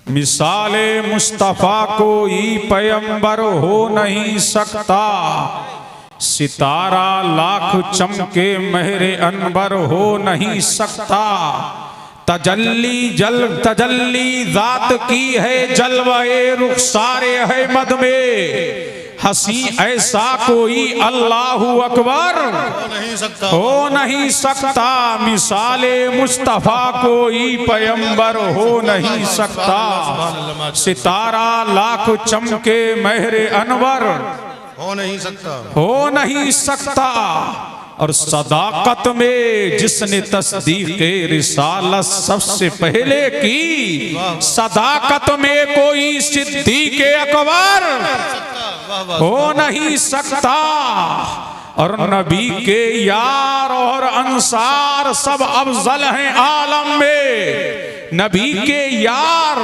मिसाले मुस्तफ़ा कोई पैगंबर हो नहीं सकता, सितारा लाख चमके महरे अनबर हो नहीं सकता। तजल्ली जात की है जलवाए रुखसारे अहमद में, हसी ऐसा कोई अल्लाहु अकबर हो नहीं सकता। मिसाले मुस्तफ़ा कोई पैगंबर हो नहीं सकता, सितारा लाख चमके महरे अनवर हो नहीं सकता। और सदाकत में जिसने तस्दीक़ रिसालत सबसे पहले की, सदाकत में कोई सिद्दीक़ अकबर हो नहीं सकता। और नबी के यार और अंसार सब अफजल हैं आलम में, नबी के यार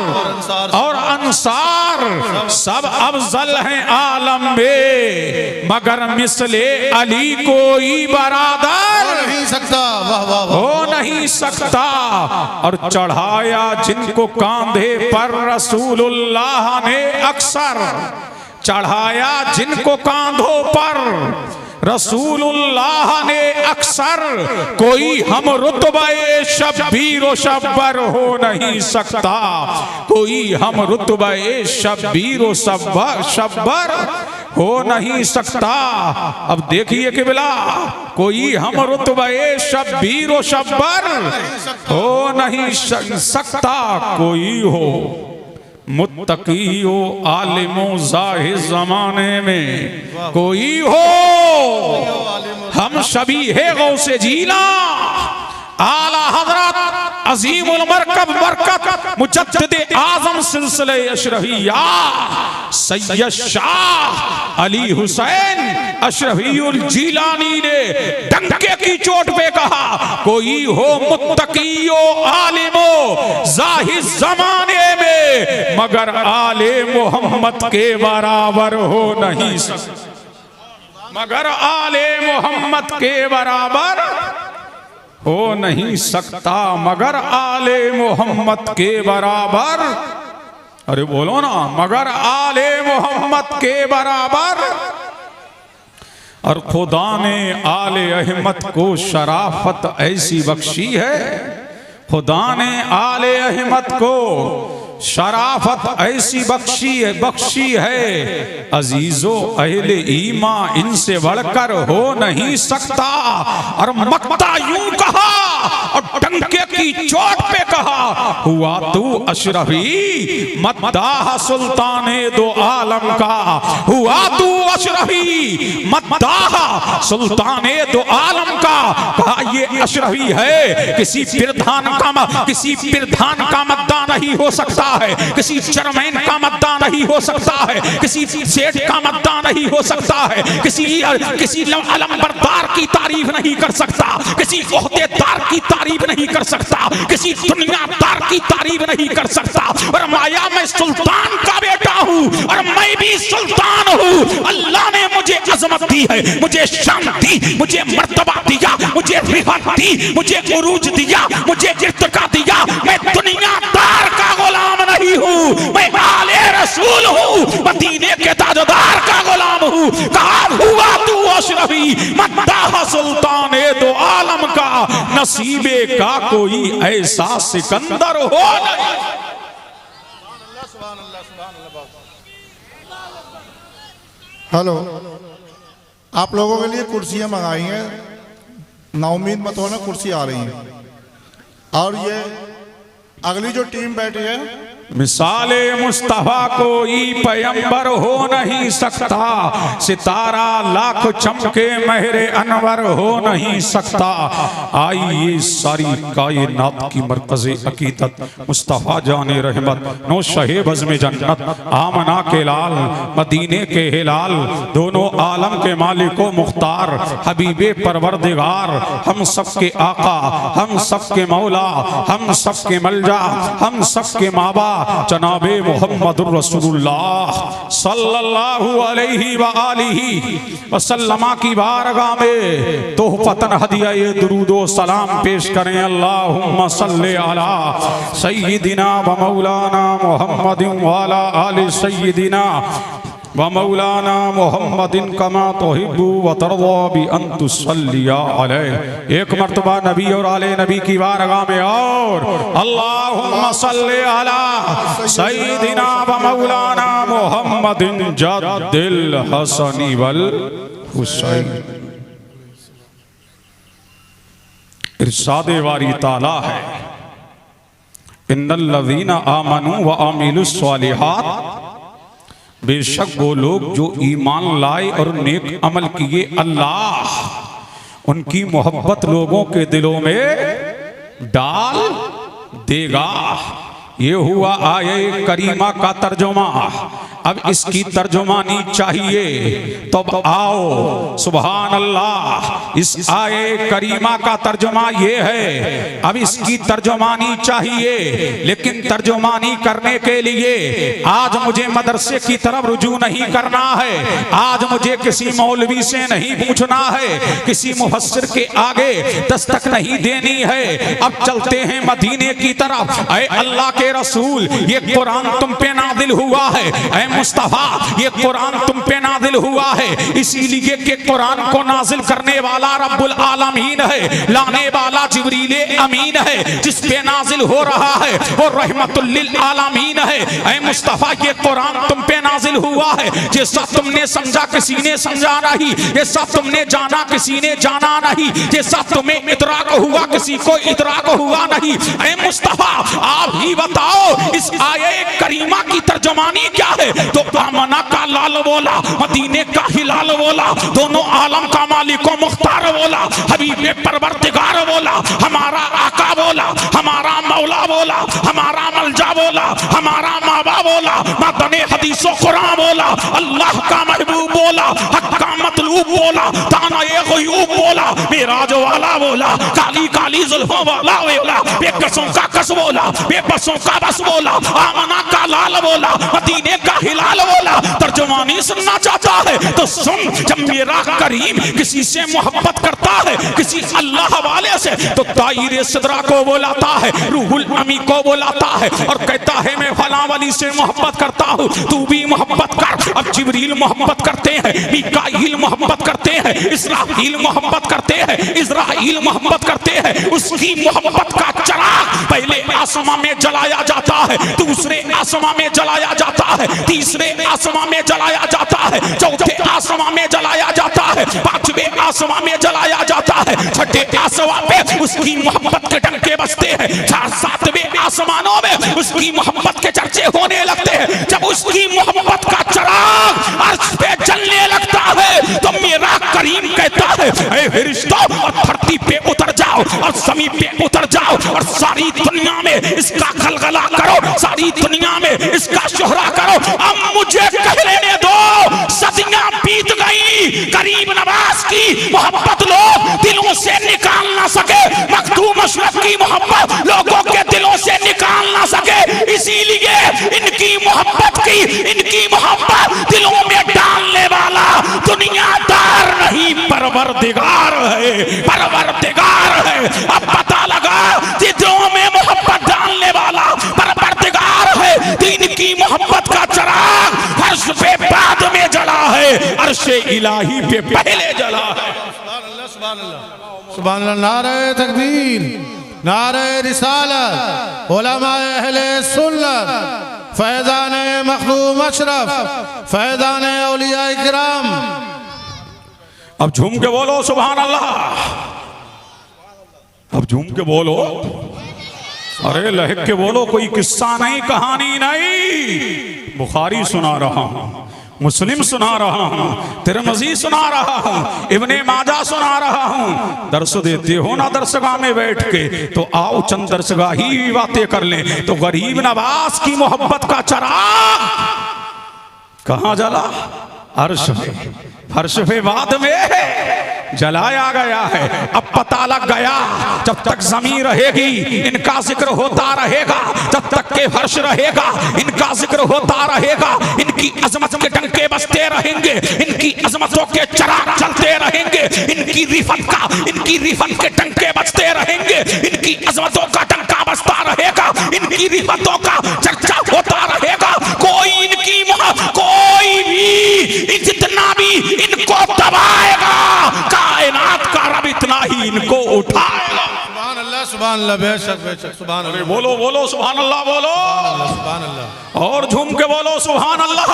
और अंसार सब अफजल हैं आलम में, मगर मिसले अली कोई बरादर हो नहीं सकता। वाह वाह हो नहीं सकता। और चढ़ाया जिनको कांधे पर रसूलुल्लाह ने अक्सर, चढ़ाया जिनको कांधों पर रसूलुल्लाह ने अक्सर, कोई हम रुतबे शब्बीर व शब्बर हो नहीं सकता, कोई हम रुतबे शब्बीर व शब्बर हो नहीं सकता। अब देखिए कि बिला, कोई हम रुतबे शब्बीर व शब्बर हो नहीं सकता। कोई हो मुत्तकी हो आलिमो जाहिर जमाने में, कोई हो हम शबी है गौसे जीला आला हजरत अजीमुल मरकब बरकत मुजद्दिद आजम सिलसिले अशरफिया सैयद शाह अली हुसैन अशरफीउल जीलानी ने डंके की चोट पे कहा, कोई हो मुत्तकीयो आलिमो जाहिर जमाने में, मगर आले मोहम्मद के बराबर हो नहीं सकता, मगर आले मोहम्मद के बराबर हो नहीं सकता, मगर आले मोहम्मद के बराबर। अरे बोलो ना, मगर आले मोहम्मद के बराबर। और खुदा ने आले अहमद को शराफत ऐसी बख्शी है, खुदा ने आले अहमद को शराफत ऐसी बख्शी है, अजीजो अहले ईमा इनसे बढ़कर हो नहीं सकता। और मक्ता यूं कहा और डंके की चोट पे कहा, हुआ तू अशरफी मद्दाह सुल्ताने दो आलम का, हुआ तू अशरफी मद्दाह सुल्ताने दो आलम का। कहा ये अशरफी है, किसी प्रधान का मद्दा नहीं हो सकता है, किसी चेयरमैन का मद्दा नहीं हो सकता है, किसी सेठ का मद्दा नहीं हो सकता है, किसी अलमबरदार की तारीफ नहीं कर सकता, किसी ओहदेदार की तारीफ नहीं कर सकता, किसी दुनियादार की तारीफ नहीं कर सकता। और माया मैं सुल्तान का बेटा हूँ और मैं भी सुल्तान हूँ। अल्लाह ने मुझे अजमत दी है, मुझे शान दी, मुझे मर्तबा दिया, मुझे रिफत दी, मुझे उरूज दिया, मुझे इर्तिका दिया। मैं दुनियादार का गुलाम नहीं हूँ, मैं आले रसूल हूँ, मदीने के ताजदार का गुलाम हूँ। कहा हुआ तू अशरफी मद्दाह सुल्ताने दो आलम का, नसीबे का कोई ऐसा सिकंदर हो नहीं। हेलो, आप लोगों के लिए कुर्सियां मंगाई हैं, नाउमीद मत होना, कुर्सी आ रही है। और ये अगली जो टीम बैठी है, मिसाले मुस्तफा कोई पैगंबर हो नहीं सकता, सितारा लाख चमके महरे अनवर हो नहीं सकता। आइए सारी कायनात की मरकज़े अकीदत मुस्तफा जाने रहमत नो शहे बज़्म जन्नत आमना के लाल मदीने के हिलाल, दोनों आलम के मालिको मुख्तार हबीबे परवरदिगार, हम सबके आका, हम सबके मौला, हम सबके मलजा, हम सबके माँ बाप, जनाबे मुहम्मदुर रसूलुल्लाह सल्लल्लाहु अलैहि व आलिहि वसल्लम की बारगाह में तोहफतन हदिया ये दुरूदो सलाम पेश करें। अल्लाहुम्मा सल्ले अला सय्यिदिना व मौलाना मुहम्मदिन व अला आलि सय्यिदिना व मौलाना मुहम्मदिन कमा तुहिब्बु व तर्दा बि अन तुसल्ली अलैहि। एक मर्तबा नबी और आले नबी की बारगाह में और अल्लाहुम्मा सल्ले अला सय्यिदिना व मौलाना मुहम्मदिन जद्दिल हसनी वल हुसैन। इरशादे वारी ताला है इन्नल्लज़ीना आमनू व अमिलुस सालिहात, बेशक वो लोग जो ईमान लाए और नेक अमल किए, अल्लाह उनकी मोहब्बत लोगों के दिलों में डाल देगा। ये हुआ आये करीमा का तर्जुमा। अब इसकी तर्जुमानी चाहिए तो आओ सुभान अल्लाह। इस आये करीमा का तर्जुमा ये है, अब इसकी तर्जुमानी चाहिए। लेकिन तर्जुमानी करने के लिए आज मुझे मदरसे की तरफ रुजू नहीं करना है, आज मुझे किसी मौलवी से नहीं पूछना है, किसी मुफस्सिर के आगे दस्तक नहीं देनी है। अब चलते हैं मदीने की तरफ। ऐ अल्लाह के रसूल, ये कुरान तुम पे नादिल हुआ है। ऐ मुस्तफा, ये कुरान तुम पे नादिल हुआ है, इसीलिए कि कुरान को नाजिल करने वाला रब्बुल आलमीन है, लाने वाला जिब्रील अमीन है। जिस पे नाजिल हो रहा है वो रहमतुल लिल आलमीन है। ऐ मुस्तफा, ये कुरान तुम पे नाजिल हुआ है, जैसा तुमने समझा किसी ने समझा नहीं, जैसा तुमने जाना किसी ने जाना नहीं, जैसा तुम्हें इदराक हुआ किसी को इदराक हुआ नहीं। ऐ मुस्तफा, आप ही बताओ इस आये करीमा की तर्जुमानी क्या है? तो आमना का लाल बोला, मदीने का हिलाल बोला, दोनों आलम का मालिक मुख्तार बोला, हबीबे परवरदिगार बोला, हमारा आका बोला, हमारा मौला बोला, हमारा मलजा बोला, हमारा माबा बोला, मदने हदीसो कुरान बोला, अल्लाह का महबूब बोला, हक का मतलूब बोला, ताना ये गयूब बोला, मेराज वाला बोला, काली काली जुल्फों वाला बोला, बेकसों का कस बोला, बेबसों का बस बोला, आमना का लाल बोला, मदीने का हिलाल बोला। तर्जुमानी सुनना चाहता है तो सुन, जब मेरा करीम किसी से मोहब्बत करता है, किसी अल्लाह वाले से, तो ताहिर सदरा को बुलाता है, रूहुल अमी को बुलाता है और कहता है मैं फला वली से मोहब्बत करता हूँ, तू भी मोहब्बत कर। अब जिब्रील मोहब्बत करते हैं, मीकाईल मोहब्बत करते हैं, इसराफील मोहब्बत करते हैं, इज़राइल मोहब्बत करते हैं। उसकी मोहब्बत का चराग पहले आसमां में जलाया जाता है, दूसरे आसमां में जलाया जाता है, तीसरे आसमां में जलाया जाता है, चौथे आसमां में जलाया जाता है, पांचवें आसमां में जलाया जाता है, छठे आसमां पे उसकी मोहब्बत के डंके बजते हैं, सातवें आसमानों में उसकी मोहब्बत के चर्चे होने लगते हैं। जब उसकी मोहब्बत का चराग अर्श पे जलने लगता है तो मेरा करीम कहता है ऐ फरिश्तों, और धरती पे उतर जाओ और ज़मीन पे उतर जाओ और सारी दुनिया में इसका गलगला करो, सारी दुनिया में इसका शोहरा करो। अब मुझे कह लेने दो, सदियां बीत गई, करीम नवाज की मोहब्बत लोग दिलों से निकाल ना सके, मखदूम अशरफ की मोहब्बत लोगों के दिलों से निकाल ना सके, इसीलिए इनकी मोहब्बत की, इनकी मोहब्बत दिलों में डालने वाला दुनियादार नहीं परवरदिगार है, परवरदिगार है। अब पता लगा दिलों में मोहब्बत डालने वाला परवरदिगार है। दीन की मोहब्बत का चराग अर्श पे बाद में जला है, अर्श इलाही पे पहले जला है। सुभान अल्लाह। नारे तकबीर, नारे रिसालत, उलमाए अहले सुन्नत, फैज़ाने मखदूम अशरफ, फैज़ाने औलिया इकराम। अब झूम के बोलो सुभान अल्लाह, अब झूम के बोलो, अरे लहक के बोलो, कोई किस्सा नहीं, कहानी नहीं, बुखारी सुना रहा हूं, मुस्लिम सुना रहा हूं, तिरमिज़ी सुना रहा हूं, इब्ने माजा सुना रहा हूं। दर्स देते हो ना दरसगाह में बैठ के, तो आओ चंद दरसगाही बातें कर लें। तो गरीब नवाज की मोहब्बत का चराग कहां जला? अर्श में, फर्श पे बाद में जलाया गया है। अब पता लग गया जब तक जमीन रहेगी इनका जिक्र होता रहेगा, जब तक के फर्श रहेगा इनका जिक्र होता रहेगा। इनकी अजमत के डंके बजते रहेंगे, इनकी अजमतों के चराग चलते रहेंगे, इनकी रिफत के डंके बजते रहेंगे, इनकी अजमतों का डंका बजता रहेगा, इनकी रिफतों का चर्चा होता रहेगा। कोई भी जितना भी इनको दबाएगा कायनात का रब इतना ही इनको उठाएगा। सुभान अल्लाह, सुभान अल्लाह, बेशक बेशक, सुभान अल्लाह। बोलो बोलो सुभान अल्लाह, बोलो सुभान अल्लाह, और झूम के बोलो सुभान अल्लाह,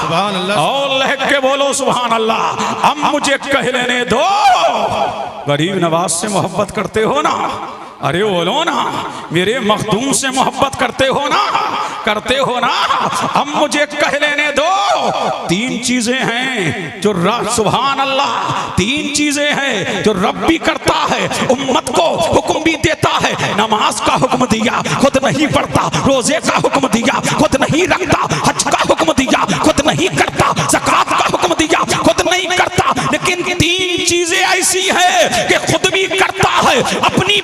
सुभान अल्लाह, और लहक के बोलो सुभान अल्लाह। अब मुझे कह लेने दो, गरीब नवाज से मोहब्बत करते हो ना? अरे बोलो ना, मेरे मखदूम से मोहब्बत करते हो ना? अब मुझे कह लेने दो, तीन चीजें हैं जो सुभान अल्लाह, तीन चीजें हैं जो रब भी करता है, उम्मत को हुक्म भी देता है। नमाज का हुक्म दिया, खुद नहीं पढ़ता, रोजे का हुक्म दिया, खुद नहीं रखता, हज का हुक्म दिया, खुद नहीं करता, ज़कात का हुक्म दिया, खुद नहीं करता। लेकिन तीन चीजें ऐसी हैं कि खुद भी करता है, अपने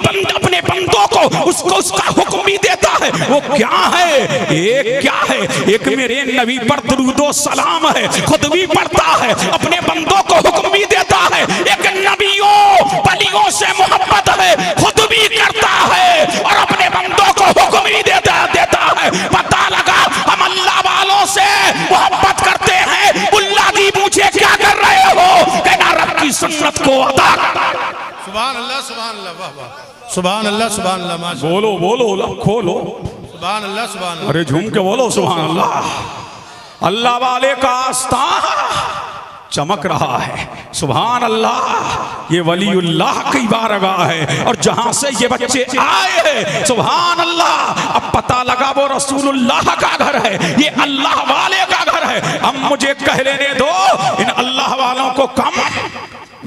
बंदों को उसका हुक्म भी देता है। वो क्या है? एक क्या है? एक मेरे नबी पर दुरूदो सलाम है, खुद भी पढ़ता है, अपने बंदों को हुक्म भी देता है। एक नबियों वलियों से मोहब्बत है, खुद भी करता है और अपने बंदों को हुक्म भी देता है। पता लगा हम अल्लाह वालों से मोहब्बत करते हैं, उल्ला जी पूछे क्या कर रहे हो? कहना रब की सुन्नत को अदा। सुभान अल्लाह, सुभान अल्लाह, वाह वाह, सुभान अल्लाह, सुभान अल्लाह, माशा बोलो बोलो खोलो, सुभान अल्लाह, सुभान अल्लाह। अरे झूम के बोलो सुभान अल्लाह। अल्लाह वाले का आस्था चमक रहा है, सुभान अल्लाह। ये वलीउल्लाह की बारगाह है और जहां से ये बच्चे आए हैं, सुभान अल्लाह, अब पता लगा वो रसूलुल्लाह का घर है, ये अल्लाह वाले का घर है। अब मुझे कह लेने दो, इन अल्लाह वालों को कम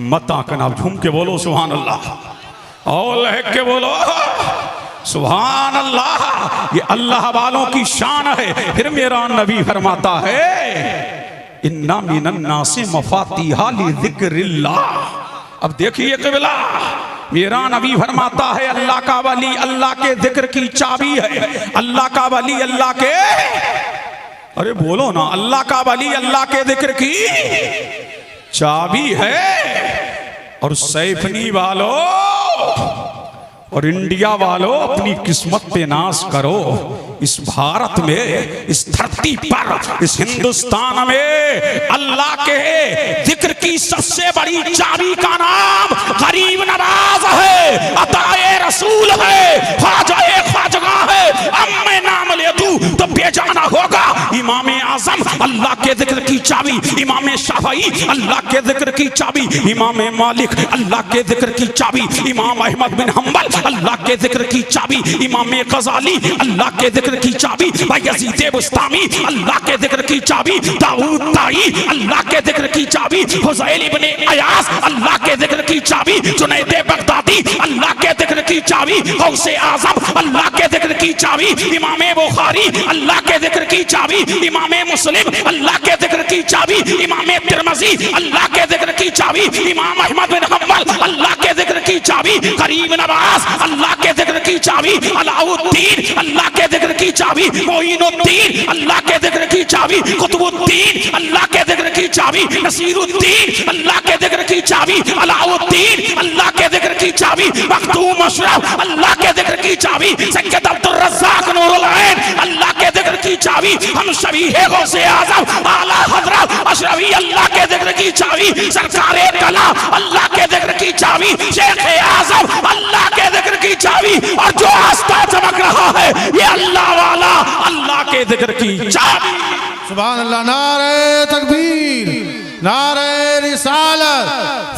मत आंकना। झूम के बोलो सुभान अल्लाह, और लहक के बोलो सुभान अल्लाह। ये अल्लाह वालों की शान है। फिर मेरा नबी फरमाता है, इन्ना मिनन्नासे मफातिहा लिज़िक्रिल्लाह। अब देखिए क़िबला, मेरा नबी फरमाता है अल्लाह का वली अल्लाह के जिक्र की चाबी है। अल्लाह का वली अल्लाह के, अरे बोलो ना, अल्लाह का वली अल्लाह के जिक्र की चाबी है। और सैफनी वालों और इंडिया वालों, अपनी किस्मत पे नाश करो। इस भारत में, इस धरती पर, इस हिंदुस्तान में अल्लाह के जिक्र की सबसे बड़ी चाबी का नाम गरीब नवाज है, अताए रसूल है, ख्वाजाए ख्वाजगा है। अब मैं नाम ले दूं तो बेजाना होगा। इमाम आजम अल्लाह के जिक्र की चाबी, इमाम शाफई अल्लाह के जिक्र की चाबी, इमाम मालिक अल्लाह के जिक्र की चाबी, इमाम अहमद बिन हम्बल अल्लाह के जिक्र की चाबी, इमाम गजाली अल्लाह के जिक्र की चाबी, यजीद बुस्तामी अल्लाह के जिक्र की चाबी, दाऊद ताई अल्लाह के जिक्र की चाबी, हुज़ैल इब्ने अयास अल्लाह के जिक्र की चाबी, जुनैद बगदादी अल्लाह के जिक्र की चाबी, गौसे आजम अल्लाह के जिक्र की चाबी, इमाम बुखारी अल्लाह के जिक्र की चाबी, इमाम मुस्लिम अल्लाह के जिक्र की चाबी, इमाम तिरमिज़ी अल्लाह के जिक्र की चाबी, इमाम अहमद बिन हम्बल अल्लाह के जिक्र की चाबी, गरीब नवाज अल्लाह के जिक्र की चाबी, अलाउद्दीन अल्लाह के जिक्र की चाबी, मोइनुद्दीन अल्लाह के जिक्र की चाबी, कुतुबुद्दीन अल्लाह के जिक्र की चाबी, नसीरुद्दीन अल्लाह के जिक्र की चाबी, अलाउद्दीन अल्लाह के जिक्र की चाबी, मखदूम अशरफ अल्लाह के जिक्र की चाबी, सैयद अब्दुल रज़्ज़ाक नूरुल ऐन अल्लाह के जिक्र की चाबी, हम सभी है गौसे आज़म आला हज़रत अशरफी अल्लाह के जिक्र की चाबी, सरकारे कला अल्लाह के जिक्र की चाबी, शेख आज़म अल्लाह के जिक्र की चाबी। और जो आस्था चमक रहा है ये अल्लाह वाला अल्लाह के जिक्र की चाबी। सुभान अल्लाह। नारे तकबीर, नारे रिसालत,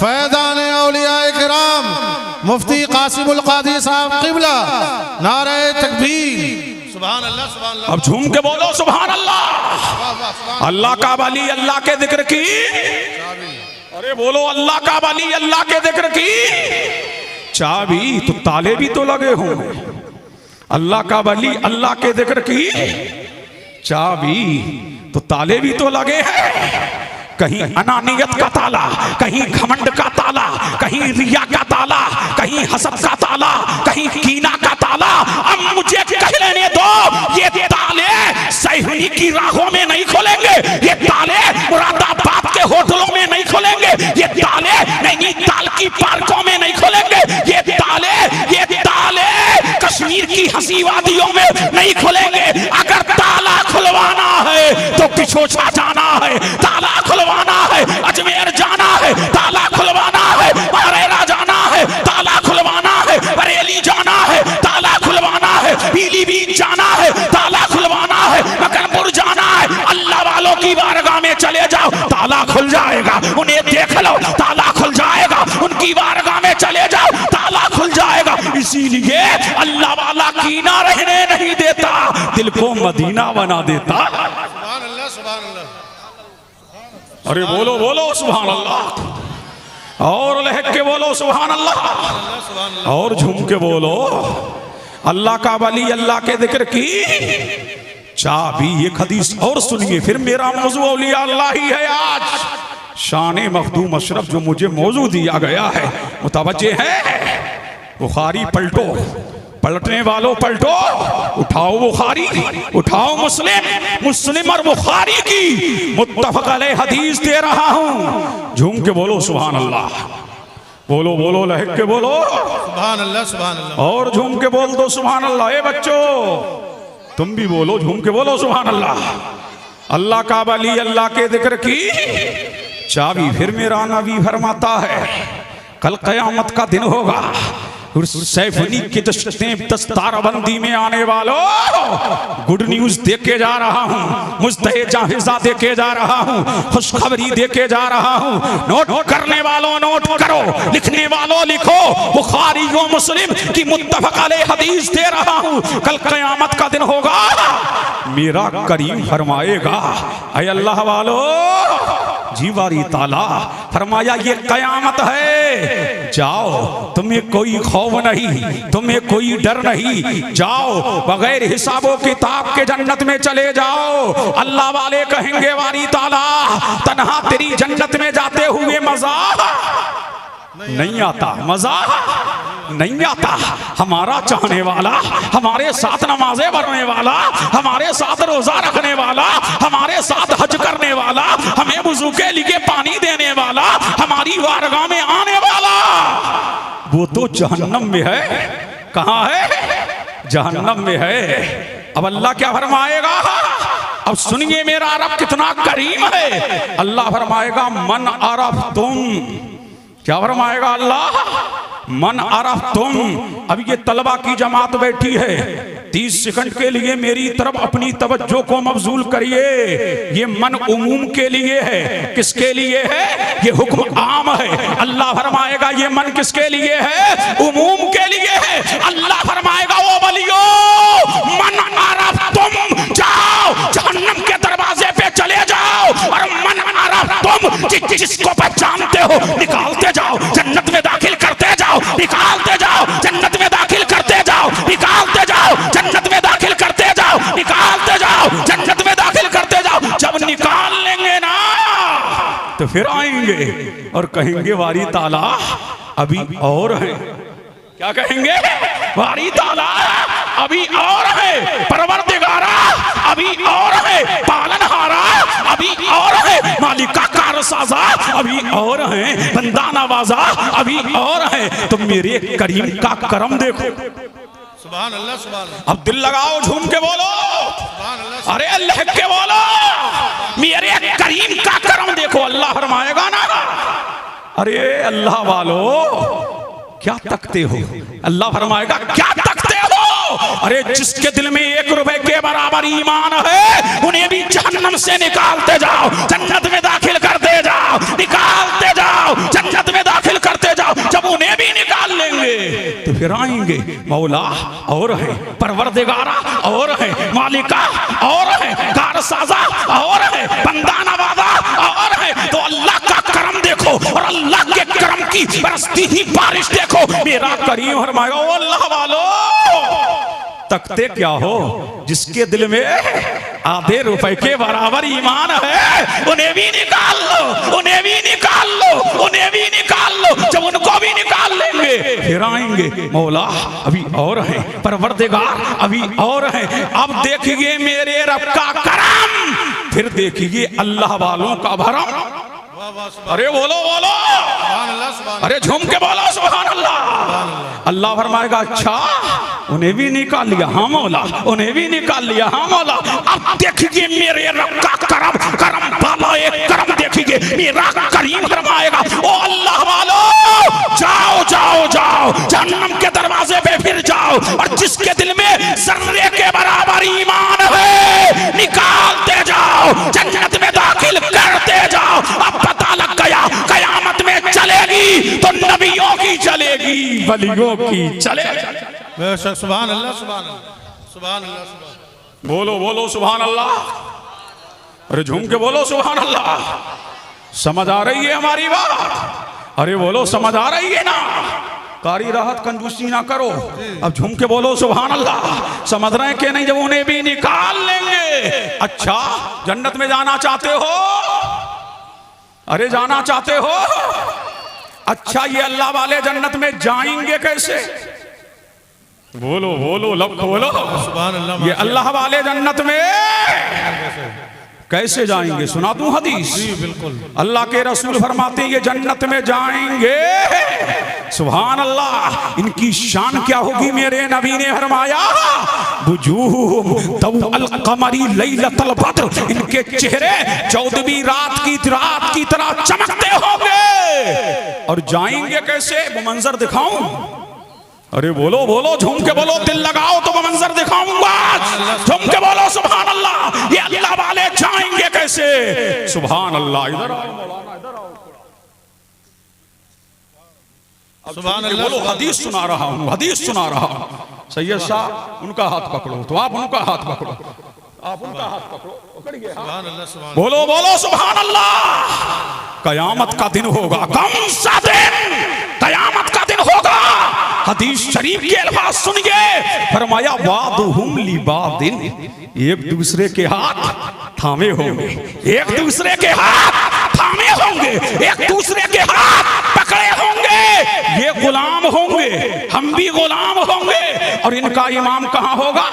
फैज़ान औलियाए किराम मुफ्ती कासिमुल कादी साहब क़िबला, नारे तकबीर, सुभान अल्लाह, सुभान अल्लाह। अब झूम के बोलो सुभान अल्लाह। अल्लाह का वली अल्लाह के जिक्र की, अरे बोलो अल्लाह का वली अल्लाह के जिक्र की चाबी। तो ताले भी तो लगे होंगे। अल्लाह का वली अल्लाह के जिक्र की चाबी, तो ताले भी तो लगे हैं। कहीं अनानियत का ताला, कहीं घमंड का ताला, कहीं रिया का ताला, कहीं हसद का ताला, कहीं कीना का ताला। अब मुझे कह लेने दो, ये ताले सैहुनी की राहों में नहीं खोलेंगे, ये ताले मुरादाबाद के होटलों में नहीं खोलेंगे, ये ताले नैनीताल की पार्कों में नहीं खोलेंगे, ये ताले कश्मीर की हंसी वादियों में नहीं खोलेंगे। अगर ताला खुलवाना है तो पिछोछा जाना है, ताला खुलवाना है अजमेर जाना है, ताला खुलवाना है बरेरा जाना है, ताला खुलवाना है बरेली जाना है, ताला खुलवाना है पीलीभीत जाना है, ताला खुलवाना है मकनपुर जाना है। अल्लाह वालों की बारगाह में चले जाओ, ताला खुल जाएगा। उन्हें देख लो, ताला खुल जाएगा। उनकी बारगाह में चले जाओ, ताला खुल जाएगा। इसीलिए अल्लाह वाला कीना रहने नहीं देता, दिल को मदीना बना देता। सुभान अल्लाह, सुभान अल्लाह। अरे बोलो बोलो सुभान अल्लाह, और लहक के बोलो सुभान अल्लाह, और झूम के बोलो। अल्लाह का वली अल्लाह के जिक्र की चाबी। एक हदीस और सुनिए, फिर मेरा मौजू औलिया अल्लाह ही है। आज शान मखदूम अशरफ जो मुझे मौजू दिया गया है मुतवज्जे है। बुखारी पलटो, पलटने वालों पलटो, उठाओ बुखारी, उठाओ मुस्लिम, मुस्लिम और बुखारी की मुत्तफक अलैह हदीस दे रहा हूं। झूम के बोलो सुभान अल्लाह, बोलो बोलो लहक के बोलो सुभान अल्लाह, सुभान अल्लाह, और झूम के बोल दो सुभान अल्लाह। ए बच्चों तुम भी बोलो, झूम के बोलो सुभान अल्लाह। अल्लाह का वली अल्लाह के जिक्र की चाबी। फिर मेरा नबी फरमाता है कल कयामत का दिन होगा, सैफनी के दस्तारबंदी में आने वालों गुड न्यूज देके जा रहा हूँ, मुस्तहे जाहिजा देके जा रहा हूँ, खुशखबरी देके जा रहा हूँ। नोट करने वालों नोट करो, लिखने वालों लिखो। बुखारी व मुस्लिम की मुत्तफक अलैह हदीस दे रहा हूँ। कल कयामत का दिन होगा, मेरा करीम फरमाएगा ऐ अल्लाह वालों जीवारी ताला फरमाया ये कयामत है, जाओ तुम्हें कोई खौफ नहीं, तुम्हें कोई डर नहीं, जाओ बगैर हिसाबों किताब के जन्नत में चले जाओ। अल्लाह वाले कहेंगे वारी ताला तन्हा तेरी जन्नत में जाते हुए मजा नहीं आता, मजा नहीं आता। हमारा चाहने वाला, हमारे साथ नमाजें पढ़ने वाला, हमारे साथ रोजा रखने वाला, हमारे साथ हज करने वाला, हमें वुजू के लिए पानी देने वाला, हमारी वारगाह में आने वाला, वो तो जहन्नम में है। कहाँ है? जहन्नम में है। अब अल्लाह क्या फरमाएगा? अब सुनिए मेरा रब कितना करीम है। अल्लाह फरमाएगा मन अरफ तुम, क्या फरमाएगा अल्लाह? मन अरफ तुम। अब ये तलबा की जमात बैठी है, 30 सेकंड के लिए मेरी तरफ अपनी तवज्जो को मबजूल करिए। ये मन उमूम के लिए है। किसके लिए है? ये हुक्म आम है। अल्लाह फरमाएगा ये मन किसके लिए है? उमूम के लिए है। अल्लाह फरमाएगा ओ वलियो मन अरफ तुम, जाओ जहन्नम के दरवाजे पे चले जाओ, और मन अरफ तुम जिसको पहचानते हो निकालते जाओ, जन्नत में दाखिल करते जाओ, निकालते जाओ, जन्नत में दाखिल करते जाओ, निकालते जाओ, जन्नत में दाखिल करते जाओ, निकालते जाओ, जन्नत में दाखिल करते जाओ। जब निकाल लेंगे ना तो फिर आएंगे और कहेंगे वारी ताला अभी और है। क्या कहेंगे? वारी ताला अभी और है, परवरदिगारा अभी और है, पालनहारा अभी और है, मालिका कारसाजा अभी और है, बंदा नवाजा अभी और है। तो मेरे करीम का करम देखो। सुभान अल्लाह, सुभान अल्लाह। अब दिल लगाओ, झूम के बोलो सुभान अल्लाह। अरे अल्लाह के बोलो मेरे करीम का करम देखो। अल्लाह फरमाएगा ना, अरे अल्लाह वालो क्या तकते हो? अल्लाह फरमाएगा क्या तकते हो? अरे जिसके दिल में 1 रुपए के बराबर ईमान है उन्हें भी जहन्नम से निकालते जाओ, जन्नत में दाखिल करते जाओ, निकालते जाओ, जन्नत में दाखिल करते जाओ। जब उन्हें भी निकाल लेंगे तो फिर आएंगे मौला और है, परवरदिगारा और है, मालिका और है, कारसाजा और है, बंदा नवाजा और है। तो अल्लाह का करम देखो और अल्लाह के करम की बरसती ही बारिश देखो। मेरा करीम फरमाएगा ओ अल्लाह वालों तकते क्या हो? जिसके दिल में आधे रुपए के बराबर ईमान है, उन्हें भी निकाल लो, उन्हें भी निकाल लो, उन्हें भी निकाल लो। जब उनको भी निकाल लेंगे फिर आएंगे मौला अभी और है, परवरदिगार अभी और है। अब देखिए मेरे रब का करम, फिर देखिए अल्लाह वालों का भरम। अरे बोलो बोलो, अरे झूम के बोलो सुभान अल्लाह। अल्लाह फरमाएगा अच्छा उन्हें भी निकाल लिया, हाँ मौला, उन्हें भी निकाल लिया, हाँ मौला। अब देखिए मेरे रब का करम, करम वाला एक करम देखिए मेरा करीम फरमाएगा ओ अल्लाह वालो जाओ जाओ जाओ जहन्नम के दरवाजे पे फिर जाओ, और जिसके दिल में जर्रे के बराबर ईमान है निकालते जाओ, जन्नत में दाखिल करते जाओ। अब पता लग गया कयामत में चलेगी तो नबियों की चलेगी, वलियों की चलेगी। सुभान अल्लाह, सुभान अल्लाह, सुभान अल्लाह। बोलो बोलो सुभान अल्लाह, अरे झूम के बोलो सुभान अल्लाह। समझ आ रही है हमारी बात? अरे बोलो समझ आ रही है ना? कारी राहत कंजूसी ना करो, अब झूम के बोलो सुभान अल्लाह। समझ रहे हैं कि नहीं? जब उन्हें भी निकाल लेंगे। अच्छा जन्नत में जाना चाहते हो? अरे जाना चाहते हो? अच्छा ये अल्लाह वाले जन्नत में जाएंगे कैसे? बोलो बोलो लब बोलो सुभान अल्लाह। ये अल्लाह वाले जन्नत में कैसे जाएंगे? सुना दूं हदीस? जी बिल्कुल। अल्लाह के रसूल फरमाते हैं ये जन्नत में जाएंगे, सुभान अल्लाह। इनकी शान क्या होगी? मेरे नबी ने फरमाया बुजूह तवअल कमरी लैलतल बद्र, इनके चेहरे 14वीं रात की तरह चमकते होंगे। और जाएंगे कैसे? वो मंजर दिखाऊं? अरे बोलो बोलो झूम के बोलो, दिल लगाओ तो वो मंजर दिखाऊंगा। झूम के बोलो सुभान अल्लाह। ये अल्लाह वाले जाएंगे कैसे? सुभान अल्लाह। इधर आओ मौलाना, इधर आओ। सुभान अल्लाह। बोलो हदीस सुना रहा हूँ, हदीस सुना रहा हूँ। सैयद साहब उनका हाथ पकड़ो, तो आप उनका हाथ पकड़ो, आप उनका हाथ पकड़ो, पकड़िए। सुभान अल्लाह, सुभान। बोलो बोलो सुभान अल्लाह। कयामत का दिन होगा, कौन सा दिन? कयामत का दिन होगा। हदीस शरीफ के अल्फाज सुनिए, फरमाया वादुहुम लिबादिन, एक दूसरे के हाथ थामे होंगे, एक दूसरे के हाथ थामे होंगे, एक दूसरे के हाथ पकड़े होंगे। ये गुलाम होंगे, हम भी गुलाम होंगे। और इनका इमाम कहाँ होगा?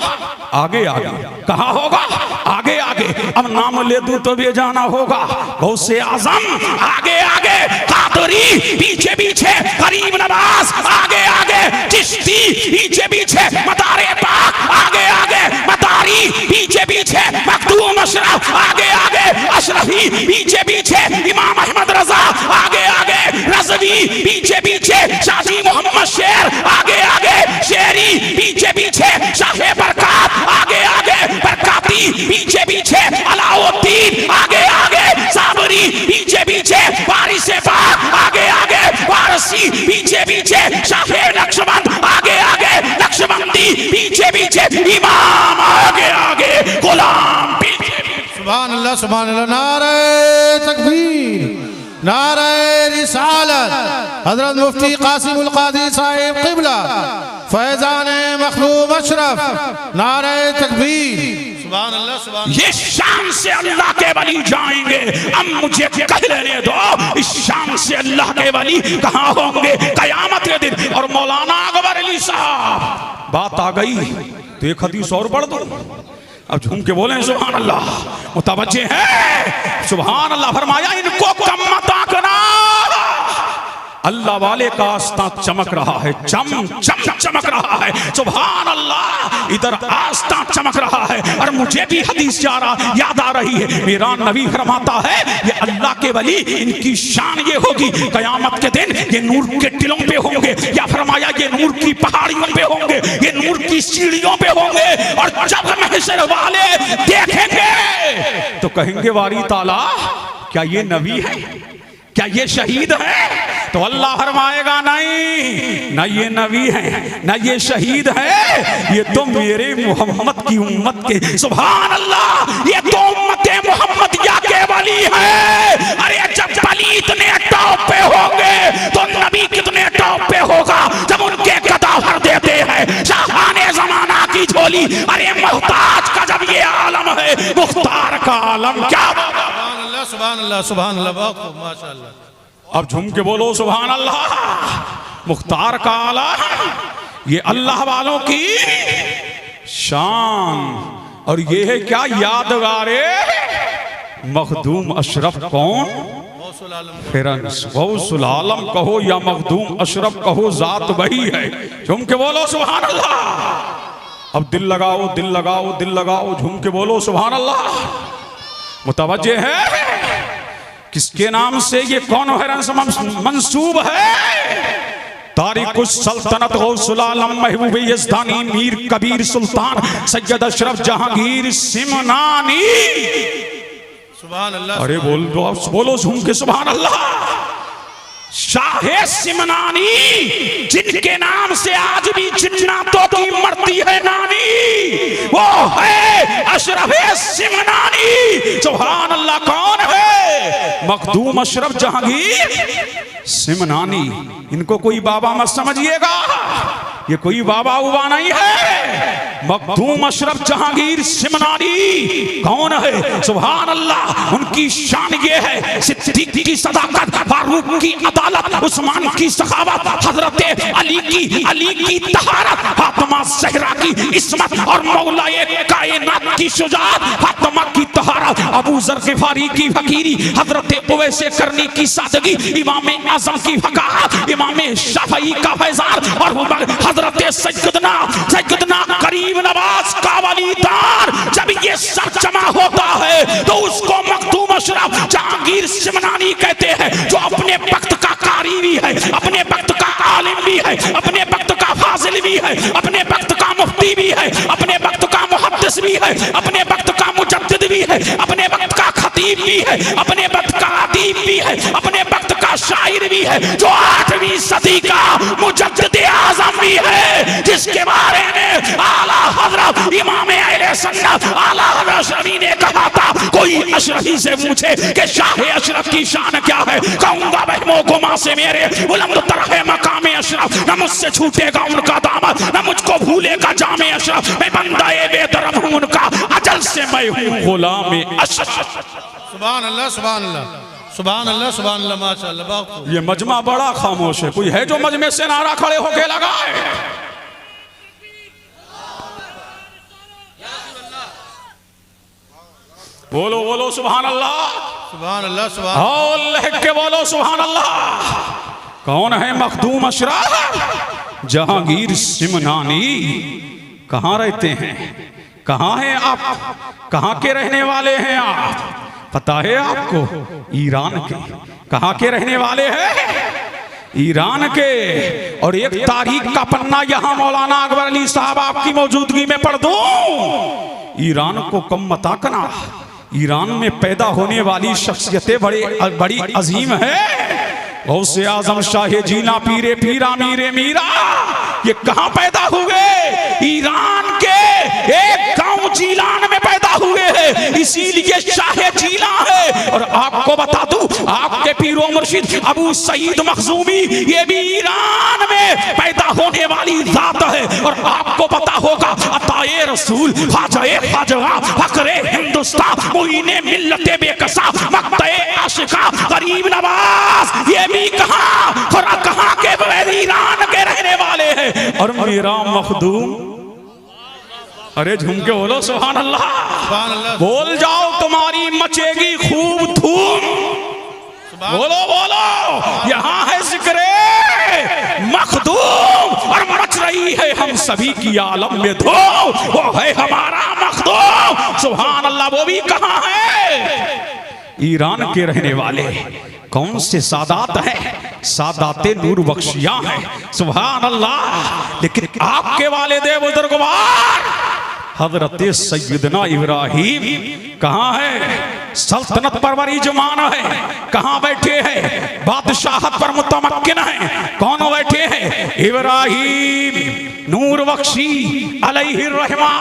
आगे आगे। कहाँ होगा? आगे आगे। अब नाम ले दूं तो भी जाना होगा। गौसे आजम आगे आगे, कादरी पीछे पीछे, गरीब नवाज आगे आगे, चिश्ती पीछे पीछे, मदारे पाक आगे आगे, मदारी पीछे पीछे, मखदूम अशरफ आगे आगे, अशरफी पीछे पीछे, इमाम अहमद रजा आगे आगे, रज़वी पीछे पीछे, शाही मोहम्मद शेर आगे आगे, शेरी पीछे पीछे, शाहे बरकात आगे आगे, बरकाती पीछे पीछे, अलाउद्दीन आगे आगे, साबरी पीछे पीछे, वारिसे पाक आगे आगे, वारसी पीछे पीछे, शाहे नक्शबंद आगे आगे, नक्शबंदी पीछे पीछे, इमाम आगे आगे, गुलाम पीछे पीछे। सुभान अल्लाह, सुभान अल्लाह। नारे तकबीर, नारे रिसालत। हजरत मुफ्ती कासिमुल कादी साहिब क़िबला फैजान मखदूम अशरफ, नारे तकबीर। सुभान अल्लाह, सुभान। ये शाम से अल्लाह के वली जाएंगे। अब मुझे कह लेने दो, इस शाम से अल्लाह के वली कहाँ होंगे? कयामत के दिन। और मौलाना अकबर अली साहब बात आ गई तो एक हदीस और पढ़ दो। अब झूम के बोले सुभान अल्लाह, मुतवज्जे है सुभान अल्लाह। फरमाया इनको कम मत आंकना, अल्लाह वाले का आस्था चमक रहा है, चम चम चमक रहा है, सुभान अल्लाह। इधर आस्था चमक रहा है। और मुझे भी हदीस याद आ रही है, मेरा नबी फरमाता है ये अल्लाह के वली, इनकी शान ये होगी कयामत के दिन ये नूर के टिलों पे होंगे, या फरमाया ये नूर की पहाड़ियों पे होंगे, ये नूर की सीढ़ियों पे होंगे। और जब महशर वाले देखेंगे तो कहेंगे वारी ताला क्या ये नबी है, क्या ये शहीद है? तो अल्लाह फरमाएगा नहीं, ना ये नबी है, ना ये शहीद है, ये तो मेरे मोहम्मद की उम्मत के, सुभान अल्लाह, ये तो उम्मते मोहम्मदिया के वली है। अरे जब वली इतने टॉप पे होंगे तो नबी कितने टॉप पे होगा? जब उनके कदा भर देते हैं शाहाने जमाना की झोली। अरे मोहताज का जब ये आलम है मुख्तार का आलम। क्या सुभान अल्लाह, सुभान अल्लाह, सुभान अल्लाह, बहुत खूब, माशाअल्लाह। अब झूम के बोलो सुभान अल्लाह। मुख्तार का आलम, ये अल्लाह वालों की शान। और ये है क्या यादगारे मखदूम अशरफ कौन? गौसुल आलम कहो या मखदूम अशरफ कहो, जात वही है। झूम के बोलो सुभान अल्लाह। अब दिल लगाओ, दिल लगाओ, दिल लगाओ, झूम के बोलो सुभान अल्लाह। मुतवज्जे है किसके नाम से ये कौन मंसूब है? तारिकुस सल्तनत गौसुल आलम महबूब यज़दानी मीर कबीर सुल्तान सैयद अशरफ जहांगीर सिमनानी। सुभान अल्लाह। अरे बोलो झूम के सुभान अल्लाह। शाहे सिमनानी, जिनके नाम से आज भी जिन्नातों की मरती है नानी, वो है अशरफ सिमनानी। सुभान अल्लाह। कौन है? मखदूम अशरफ जहांगीर सिमनानी। इनको कोई बाबा मत समझिएगा, ये कोई बाबा उबा नहीं है। मखदूम अशरफ जहांगीर सिमनानी कौन है? सुभान अल्लाह। उनकी शान ये है, सिद्दीक की सदाकत, फारूक की अदालत, उस्मान की सखावत, हजरत अली की तहारत, फातिमा ज़हरा की इस्मत और मौलाए कायनात की शुजाअत, फातिमा की तहारत, अबू ज़र ग़िफ़ारी की फकीरी, हजरत उवैस करनी की सादगी, इमाम आज़म की फक़ाहत, इमाम शाफ़ई का फैज़ान और हजरत सैयदना करीम नवाज का वलीदार। जब ये सब जमा होता है तो उसको मखदूम अशरफ जहांगीर सिमनानी कहते हैं, जो अपने वक्त का कारी भी है, अपने वक्त का आलिम भी है, अपने वक्त का फाजिल भी है, अपने वक्त का मुफ्ती भी है, अपने वक्त का मुहद्दिस भी है, अपने वक्त का मुजद्दिद भी है, अपने वक्त का खतीब भी है, अपने वक्त का अदीब भी है, अपने वक्त का शायर भी है, जो 8वीं सदी का मुजद्दिद आज़म भी है, जिसके बारे में आला हजरत इमाम अहले सुन्नत आला हजरत अशरफी ने कहा था, कोई अशरफी से पूछे कि शाहे अशरफ की शान क्या है, कहूंगा वहमो गुमा से मेरे बुलंद तर है मकाम अशरफ, न मुझसे छूटेगा उनका दामन, न मुझको भूलेगा जामे अशरफ, मैं बंदाए बेदरम हूं उनका, अजल से मैं हूं गुलाम अशरफ। सुभान अल्लाह, सुभान अल्लाह, सुभान अल्लाह, सुभान अल्लाह, माशाअल्लाह, बहुत खूब। ये मजमा बड़ा खामोश है, कोई है जो मजमे से नारा खड़े होके लगाए? बोलो बोलो सुभान अल्लाह, सुभान अल्लाह, सुभान और लिख के बोलो सुभान अल्लाह। कौन है मखदूम अशरफ जहांगीर सिमनानी? कहाँ रहते हैं? कहाँ हैं आप? कहाँ के रहने वाले हैं आप? पता है आपको? ईरान के। कहाँ के रहने वाले हैं? ईरान के। और एक तारीख का पन्ना यहाँ मौलाना अकबर अली साहब आपकी मौजूदगी में पढ़ दूं। ईरान को कम मत आंकना, ईरान में पैदा होने वाली शख्सियतें बड़ी अजीम है। गौसे आजम शाह जीना पीरे पीरा मीरे मीरा, ये कहाँ पैदा हुए? ईरान के एक गांव जीलान में पैदा हुए हैं, इसीलिए शाह जीला है। और आपको बता दूं, आपके पीरो मुर्शिद अबू सईद मखजूमी ये भी ईरान में पैदा होने वाली जात है। और आपको पता होगा अताए रसूल ख्वाजाए ख्वाजा फकरे हिंदुस्तान मुइने मिल्लते बेकसा मक्ते आशिका गरीब नवाज, ये भी कहाँ के ईरान के रहने वाले हैं। और मेरा मखदूम, अरे झूम के बोलो सुभान अल्लाह, सुभान अल्लाह, बोल जाओ तुम्हारी मचेगी खूब धूम। बोलो बोलो, यहाँ है जिक्रे मखदूम और मच रही है हम सभी की आलम में धूम, वो है हमारा मखदूम। सुभान अल्लाह। वो भी कहाँ है? ईरान के रहने वाले। कौन से सादात हैं? सादाते नूर बख्शिया हैं। सुभान अल्लाह। लेकिन आपके वालिद बुजुर्गवार हजरत सैयदना इब्राहिम कहाँ है? सल्तनत परवरी जमान है, कहाँ बैठे हैं? बादशाहत पर मुतमक्किन है, कौन बैठे हैं? इब्राहिम नूर बख्शी अलैहिर्रहमा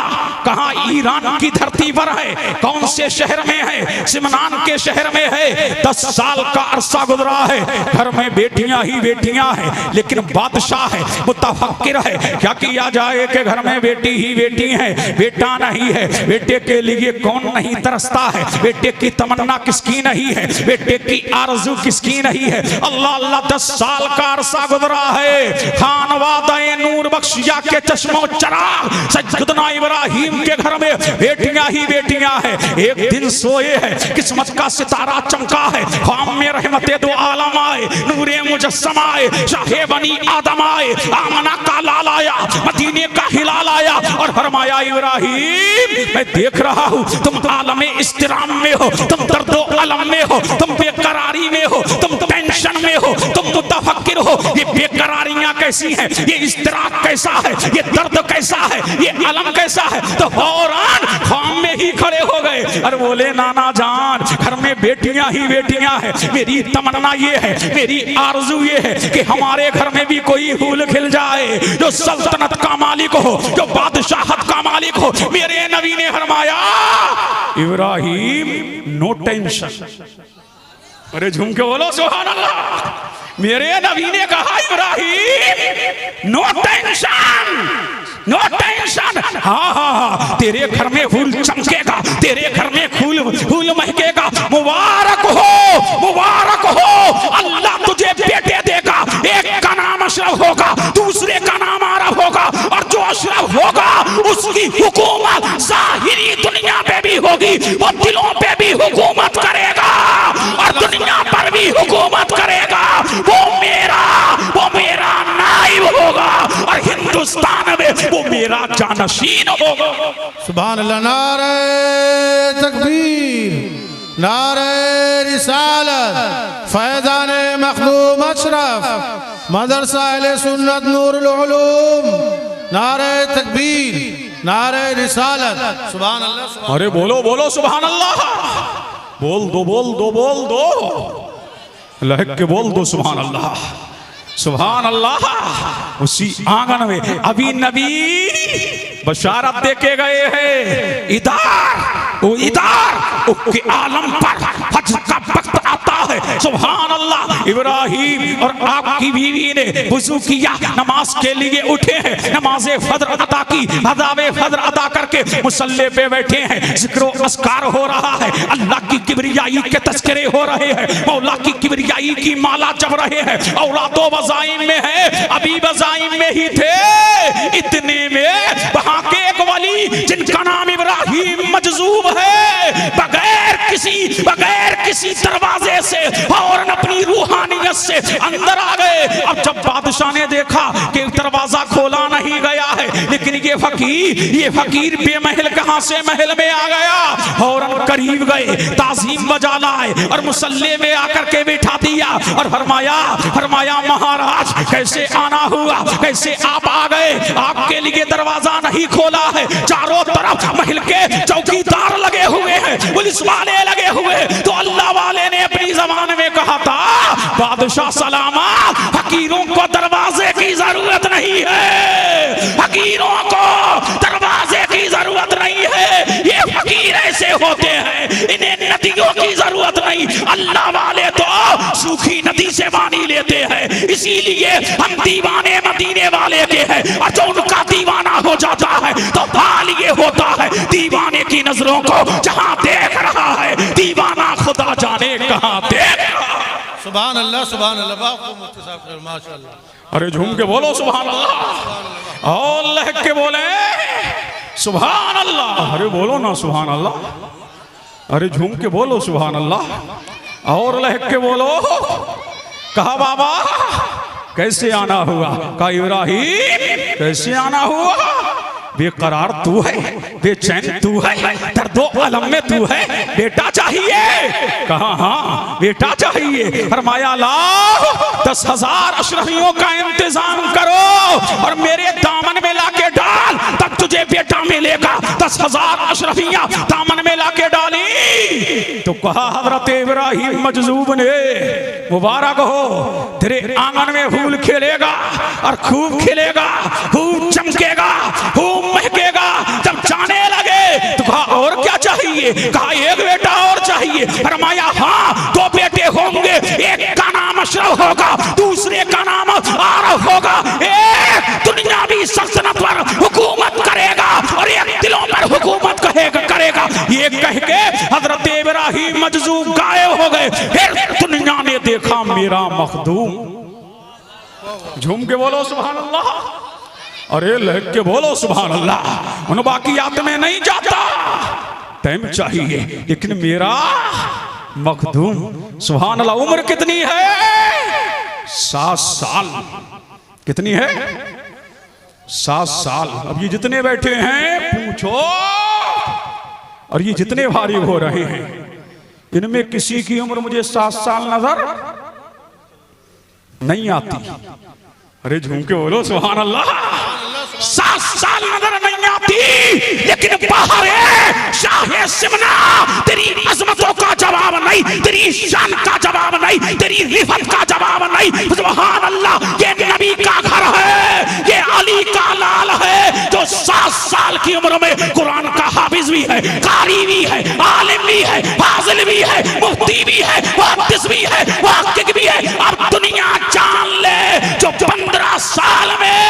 कहाँ ईरान की धरती पर है, कौन से शहर में है, सिमनान के शहर में है। 10 साल का अरसा गुजरा है, घर में बेटियां ही बेटियां हैं, लेकिन बादशाह है, मुतफक्किर है। क्या किया जाए कि घर में बेटी ही बेटी है, बेटा नहीं है। बेटे के लिए कौन नहीं तरसता है, बेटे की तमन्ना किसकी नहीं है, बेटे की आरज़ू किसकी नहीं है। अल्लाह अल्लाह 10 साल का अरसा गुजरा है। खानवादा नूर बख्शिया के चश्मो चराग सैयदना इब्राहिम के घर में बेटियां ही बेटियां हैं। एक दिन सोए हैं, किस्मत का सितारा चमका है, ख्वाब में रहमते दो आलम आए, नूरे मुजस्सम आए, शाहे बनी आदम आए, आमना का लाल आया, मदीने का हिलाल आया और फरमाया इब्राहिम मैं देख रहा हूँ तुम आलमे इस्तिराम में हो, तुम दर्दो अलम में हो, तुम बेकरारी में हो, तुम टेंशन में हो, तुम मुतफक्किर हो। ये बेकरारियां कैसी हैं, ये इस्तिराब कैसा है, ये दर्द कैसा है, ये अलम कैसा है। तो फौरन ख्वाब में ही खड़े हो गए और बोले नाना जान घर में बेटियां ही बेटियां हैं, मेरी तमन्ना ये है, मेरी आरज़ू ये है कि हमारे घर में भी कोई फूल खिल जाए जो सल्तनत का मालिक हो, जो बादशाहत का मालिक हो। मेरे नबी ने फरमाया इब्राहिम नो टेंशन। अरे झूम के बोलो सुभान अल्लाह। मेरे नबी ने कहा Ibrahim no tension, no tension. हाँ हाँ हाँ तेरे घर में फूल चमकेगा, तेरे घर में फूल महकेगा। मुबारक हो, मुबारक हो, अल्लाह तुझे बेटे देगा। एक का नाम अशरफ होगा, दूसरे का नाम आरफ होगा, और जो अशरफ होगा उसकी हुकूमत ज़ाहिरी दुनिया पे भी होगी, वो दिलों पे भी हुकूमत करेगा और दुनिया पर भी हुकूमत करेगा। वो मेरा नाइब होगा और हिंदुस्तान में वो मेरा जानशीन होगा। सुभान अल्लाह। नारे तकबीर, नारे रिसालत, फैज़ान मखदूम अशरफ, मदरसा अहले सुन्नत नूरुल उलूम। नारे तकबीर, नारे रिसालत। सुभान अल्लाह। अरे बोलो बोलो सुभान अल्लाह। बोल दो बोल दो बोल दो, लहक के बोल दो सुभान अल्लाह, सुभान अल्लाह। उसी आंगन में अभी नबी बशारत दे के गए हैं, इधर उसके आलम पर फज्र का वक्त आता है। सुभान अल्लाह। इब्राहिम और आपकी बीवी ने वुजू किया, नमाज के लिए उठे हैं, नमाज़े फज्र अदा की, अदावे फज्र अदा करके मुसल्ले पे बैठे हैं। जिक्र अस्कार हो रहा है, अल्लाह की किबरियाई के तस्करे हो रहे हैं, मौला की किबरियाई की माला जप रहे हैं। औलादो वज़ाइम में है, अभी वज़ाइम में ही थे, इतने में वहां के एक वली जिनका नाम इब्राहिम मजजूब है, बगैर किसी दरवाजे से और अपनी रूहानियत से अंदर आ गए। अब जब बादशाह ने देखा कि दरवाजा खोला नहीं गया है, लेकिन ये फकीर बेमहल कहां से महल में आ गया, और करीब गए, ताज़ीम बजा लाए और मुसल्ले में आकर के बिठा दिया और फरमाया महाराज कैसे आना हुआ, कैसे आप आ गए, आपके लिए दरवाजा नहीं खोला है, चारों तरफ महल के चौकीदार लगे हुए हैं, पुलिस वाले लगे हुए। तो अल्लाह वाले ने अपनी ज़बान में कहा था बादशाह सलामत, फकीरों को दरवाजे की जरूरत नहीं है, फकीरों को दरवाजे की जरूरत नहीं है, ये फकीर ऐसे होते हैं, इन्हें नदियों की जरूरत नहीं। अल्लाह वाले तो सूखी नदी से पानी लेते हैं, इसीलिए हम दीवाने मदीने वाले के हैं, और जो उनका दीवाना हो जाता है तो हाल ये होता है दीवाने की नजरों को जहां देख रहा है, दीवाना खुदा जाने कहां देख रहा है। सुभान अल्लाह, सुभान अल्लाह, माशाअल्लाह। अरे झूम के बोलो सुभान अल्लाह, और लहक के बोले सुभान अल्लाह। अरे बोलो ना सुभान अल्लाह, अरे झूम के बोलो सुभान अल्लाह, और लहक के बोलो। कहा बाबा कैसे आना हुआ, कहा इब्राहिम कैसे आना हुआ, बेकरार तू है, बेचैन तू है, दर्दो अलम में तू है, बेटा चाहिए। कहा हाँ बेटा चाहिए। फरमाया लाओ 10,000 अशरफियों का इंतजाम करो और मेरे दामन में लाके डाल, तब तुझे बेटा मिलेगा, 10,000 अशरफियां दामन में लाके डाली तो कहा हजरत इब्राहिम मजजूब ने, मुबारक हो, तेरे आंगन में फूल खिलेगा और खूब खिलेगा, खूब चमकेगा, खूब महकेगा। जब जाने लगे तो कहा और क्या चाहिए? कहा एक बेटा और चाहिए। फरमाया हाँ, 2 बेटे होंगे, एक का नाम अशरफ होगा, दूसरे का नाम आरफ होगा। एक दुनियावी सल्तनत पर हुकूमत करेगा और एक दिलों पर हुकूमत करेगा। ये कह के हजरत इब्राहिम मजजूब गायब हो गए। फिर दुनिया ने देखा मेरा मखदूम। झूम के बोलो सुभान अल्लाह, अरे लग के बोलो सुभान अल्लाह। उन बाकियात में नहीं जाता, टाइम चाहिए, लेकिन मेरा मखदूम सुभान अल्लाह। उम्र कितनी है? 7 साल। कितनी है? 7 साल। अब ये जितने बैठे हैं पूछो, और ये जितने भारी हो रहे हैं, इनमें किसी की उम्र मुझे 7 साल नजर नहीं आती। अरे झूम के बोलो सुभान अल्लाह। 7 साल नजर नहीं आती, लेकिन बाहर है शाहे सिमना। तेरी अजमतों का जवाब नहीं, तेरी शान का जवाब नहीं, तेरी रिफत का जवाब नहीं। सुभान अल्लाह, ये नबी का घर है, ये अली का लाल है, जो 7 साल की उम्र में कुरान का हाफिज भी है, कारी भी है, आलिम भी है, फाजिल भी है, मुफ्ती भी है, मुहद्दिस भी है, मुहक्किक भी है। अब दुनिया जान ले, जो 15 साल में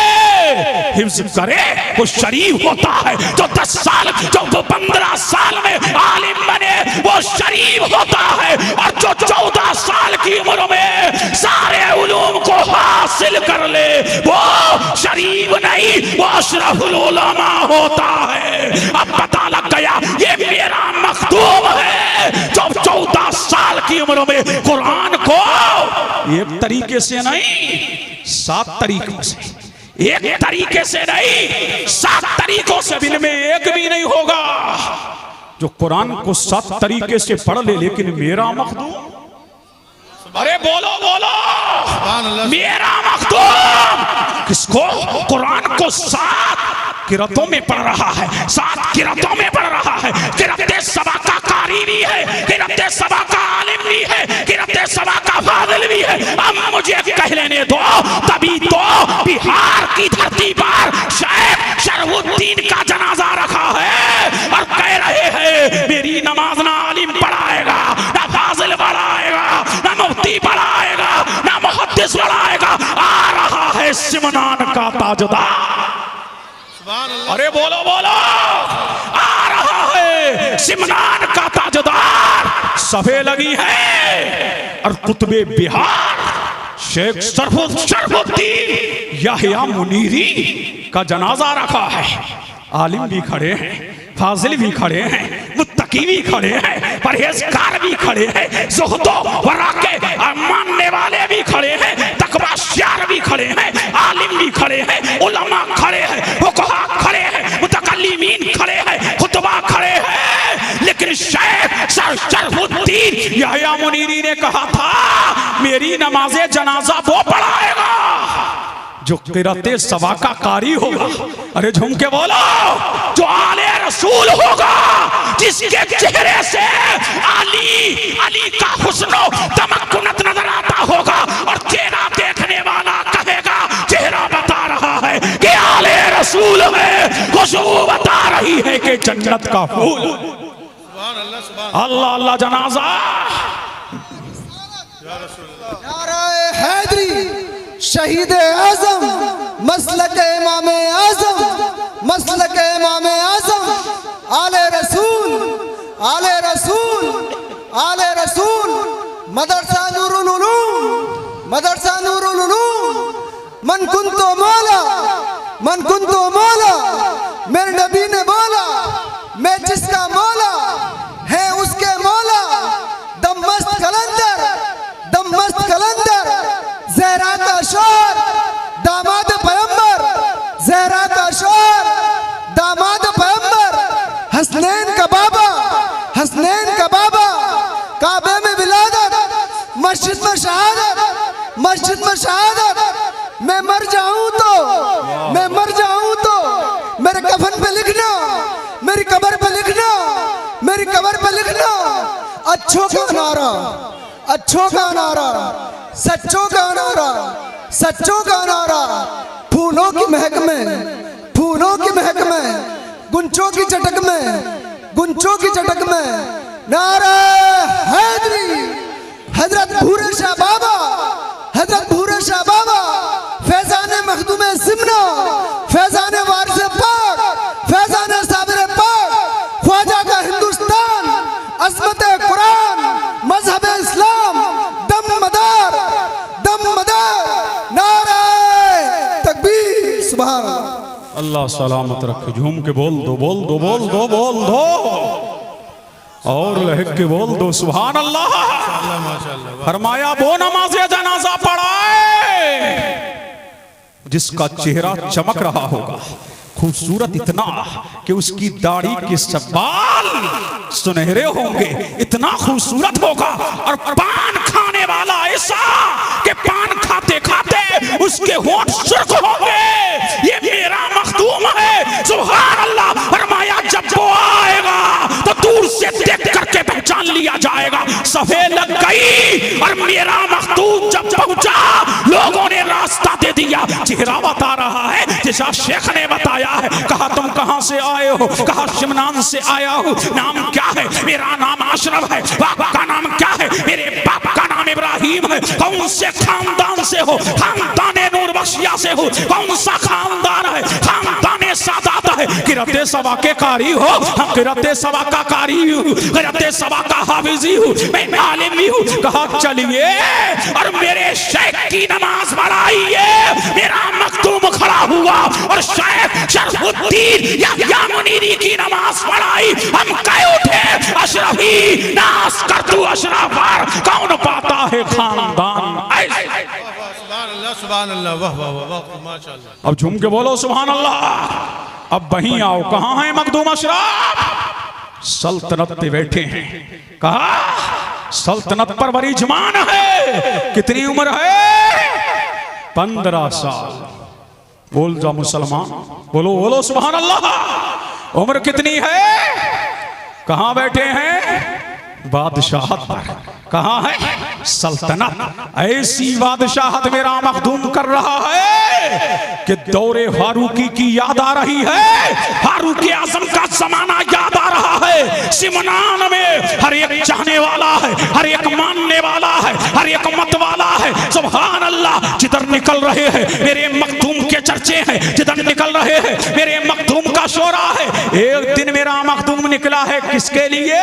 हिफ्ज करे वो शरीफ होता है, जो 10 साल, जो 15 साल में आलिम बने वो शरीफ होता है, और जो 14 साल की उम्र में सारे उलूम को हासिल कर ले वो शरीफ नहीं, वो अशरफुल उलमा होता है। अब पता लग गया ये मेरा मखदूम है, जो 14 साल की उम्र में कुरान को एक तरीके से नहीं, 7 तरीकों से, एक तरीके से नहीं, 7 तरीकों से, दिन में एक भी नहीं होगा जो कुरान को 7 तरीके से पढ़ ले। लेकिन मेरा मखदूम, अरे बोलो बोलो, मेरा मखदूम किसको? कुरान को 7 किरतों में पढ़ रहा है, 7 किरतों में पढ़ रहा है। किरते सबा का कारी भी है, किरते सबा का आलिम भी है, किरते सबा का फाजिल भी है। अब मुझे कह लेने दो, तभी तो बिहार की धरती पर शेख शरफुद्दीन का जनाजा रखा है और कह रहे हैं मेरी नमाज ना आलिम पढ़ाएगा, ना फाजिल पढ़ाएगा, ना मुफ्ती पढ़ाएगा, ना मुहद्दिस पढ़ाएगा। आ रहा है सिमनान का ताजदार। अरे बोलो बोलो, आ रहा है सिमनान का ताजदार। सफे लगी है और कुतुबे बिहार शेख शरफुद्दीन याहिया मुनीरी का जनाजा रखा है। आलिम भी खड़े हैं, फाजिल भी खड़े हैं, मुत्तकी भी खड़े हैं, परहेजगार भी खड़े हैं, ज़ुहदो वरा के मानने वाले भी खड़े हैं, तकवाशार भी खड़े हैं, आलिम भी खड़े हैं, उलमा खड़े हैं, फुक़हा खड़े हैं, मुतकल्लिमीन खड़े हैं, खुतबा खड़े हैं। लेकिन शेख शरफुद्दीन याहिया मुनीरी ने कहा था मेरी नमाज़े जनाजा वो पढ़ाएगा जो क़िराते सबा का कारी होगा। अरे झूम के बोलो, जो आले रसूल होगा, जिसके चेहरे से अली का हुस्नो तमक्कुनत नजर आता होगा, और चेहरा देखने वाला कहेगा चेहरा बता रहा है कि आले रसूल में खुशबू बता रही है कि जन्नत का फूल। अल्लाह अल्लाह। जनाजा नाराए हैदरी शहीद आजम, मसलक इमाम आजम, मसलक इमाम आजम, आले रसूल, आले रसूल, आले रसूल, मदरसा नूरुल उलूम, मदरसा नूरुल उलूम। मन कुंतो मौला, मन कुंतो मौला, मेरे नबी ने बोला मैं जिसका मौला है उसके मौला। दमस्त कलंदर, दमस्त कलंदर, ज़हरा का शोर दामाद पैगंबर, ज़हरा का शोर दामाद पैगंबर, हसनैन का बाबा, हसनैन का बाबा, काबे में विलादत, मस्जिद में शहादत, मस्जिद में शहादत। मैं मर जाऊं तो, मैं मर जाऊं तो मेरे कफन पे लिखना, मेरी अच्छों का नारा, अच्छों का नारा, सच्चों का नारा, सच्चों का नारा, फूलों की महक में, फूलों की महक में, गुंचों की चटक में, गुंचों की चटक में, नारा हैदरी, हजरत भूरे शाह बाबा, हजरत भूरे शाह बाबा, फैजान मखदूम सिमना, फैजान वारिस पाक, फैजान साबिर पाक, ख्वाजा का हिंदुस्तान, अज़मत कुरान, मजहब इस्लाम, दम मदार, नारा तकबीर, सुभान अल्लाह सलामत रखे। झूम के बोल दो, बोल दो, बोल दो, बोल दो, और लहक के बोल दो सुभान अल्लाह। फरमाया वो नमाज जनाजा पढ़ाए जिसका चेहरा चमक रहा होगा, खूबसूरत इतना कि उसकी दाढ़ी के सब बाल सुनहरे होंगे, इतना खूबसूरत होगा, और पान खाने वाला ऐसा कि पान खाते खाते उसके होंठ सुर्ख होंगे। ये मेरा मखदूम है सुभान अल्लाह। फरमाया जब वो आएगा तो दूर से देख करके पहचान लिया जाएगा। सफेद लग गई और मेरा मखदूम जब पहुंचा लोगों ने रास्ता दे दिया। चेहरा बता रहा है जैसा शेख ने बताया है। कहा तुम कहां से आए हो? कहा शिमनान से आया हूं। नाम क्या है? मेरा नाम अशरफ है। बाप का नाम क्या है? मेरे बाप का नाम इब्राहिम है। कौन से खानदान से हो? खानदान नूर बख्शिया से हो। कौन सा खानदान है? खानदान सादात है। किरते सवा के कारी हो? हम किरते सवा का कारी हूं, किरते सवा का हाफिजी हूं, मैं आलिम भी हूं। कहा चलिए और मेरे शेख की नमाज पढ़ाइए। मेरा मखदूम खड़ा हुआ और शेख शरफुद्दीन या मुनीरी की नमाज पढ़ाई। हम कह उठे अशरफी नास कर तू अशरफ पर कौन पाता है खानदान। सुभान अल्लाह, वाह वाह वाह, माशाअल्लाह। अब झूम के बोलो सुभान अल्लाह। अब वहीं आओ, कहां है मखदूम अशरफ? सल्तनत पे बैठे हैं। कहा सल्तनत पर बड़ी जमान है। कितनी उम्र है? 15 साल। बोल जा मुसलमान, बोलो बोलो सुभान अल्लाह। उम्र कितनी है? कहां बैठे हैं? बादशाहत पर। कहां है? सल्तनत। ऐसी बादशाहत मेरा मखदूम कर रहा है कि दौरे फारूकी की याद आ रही है। फारूक आजम का जमाना याद आ रहा है। सिमनान में हर एक चाहने वाला है, हर एक मानने वाला है, हर एक मत वाला है। सुभान अल्लाह। जिधर निकल रहे हैं मेरे मखदूम के चर्चे हैं, जिधर निकल रहे हैं मेरे मखदूम का शोरा है। एक दिन मेरा मखदूम निकला है किसके लिए?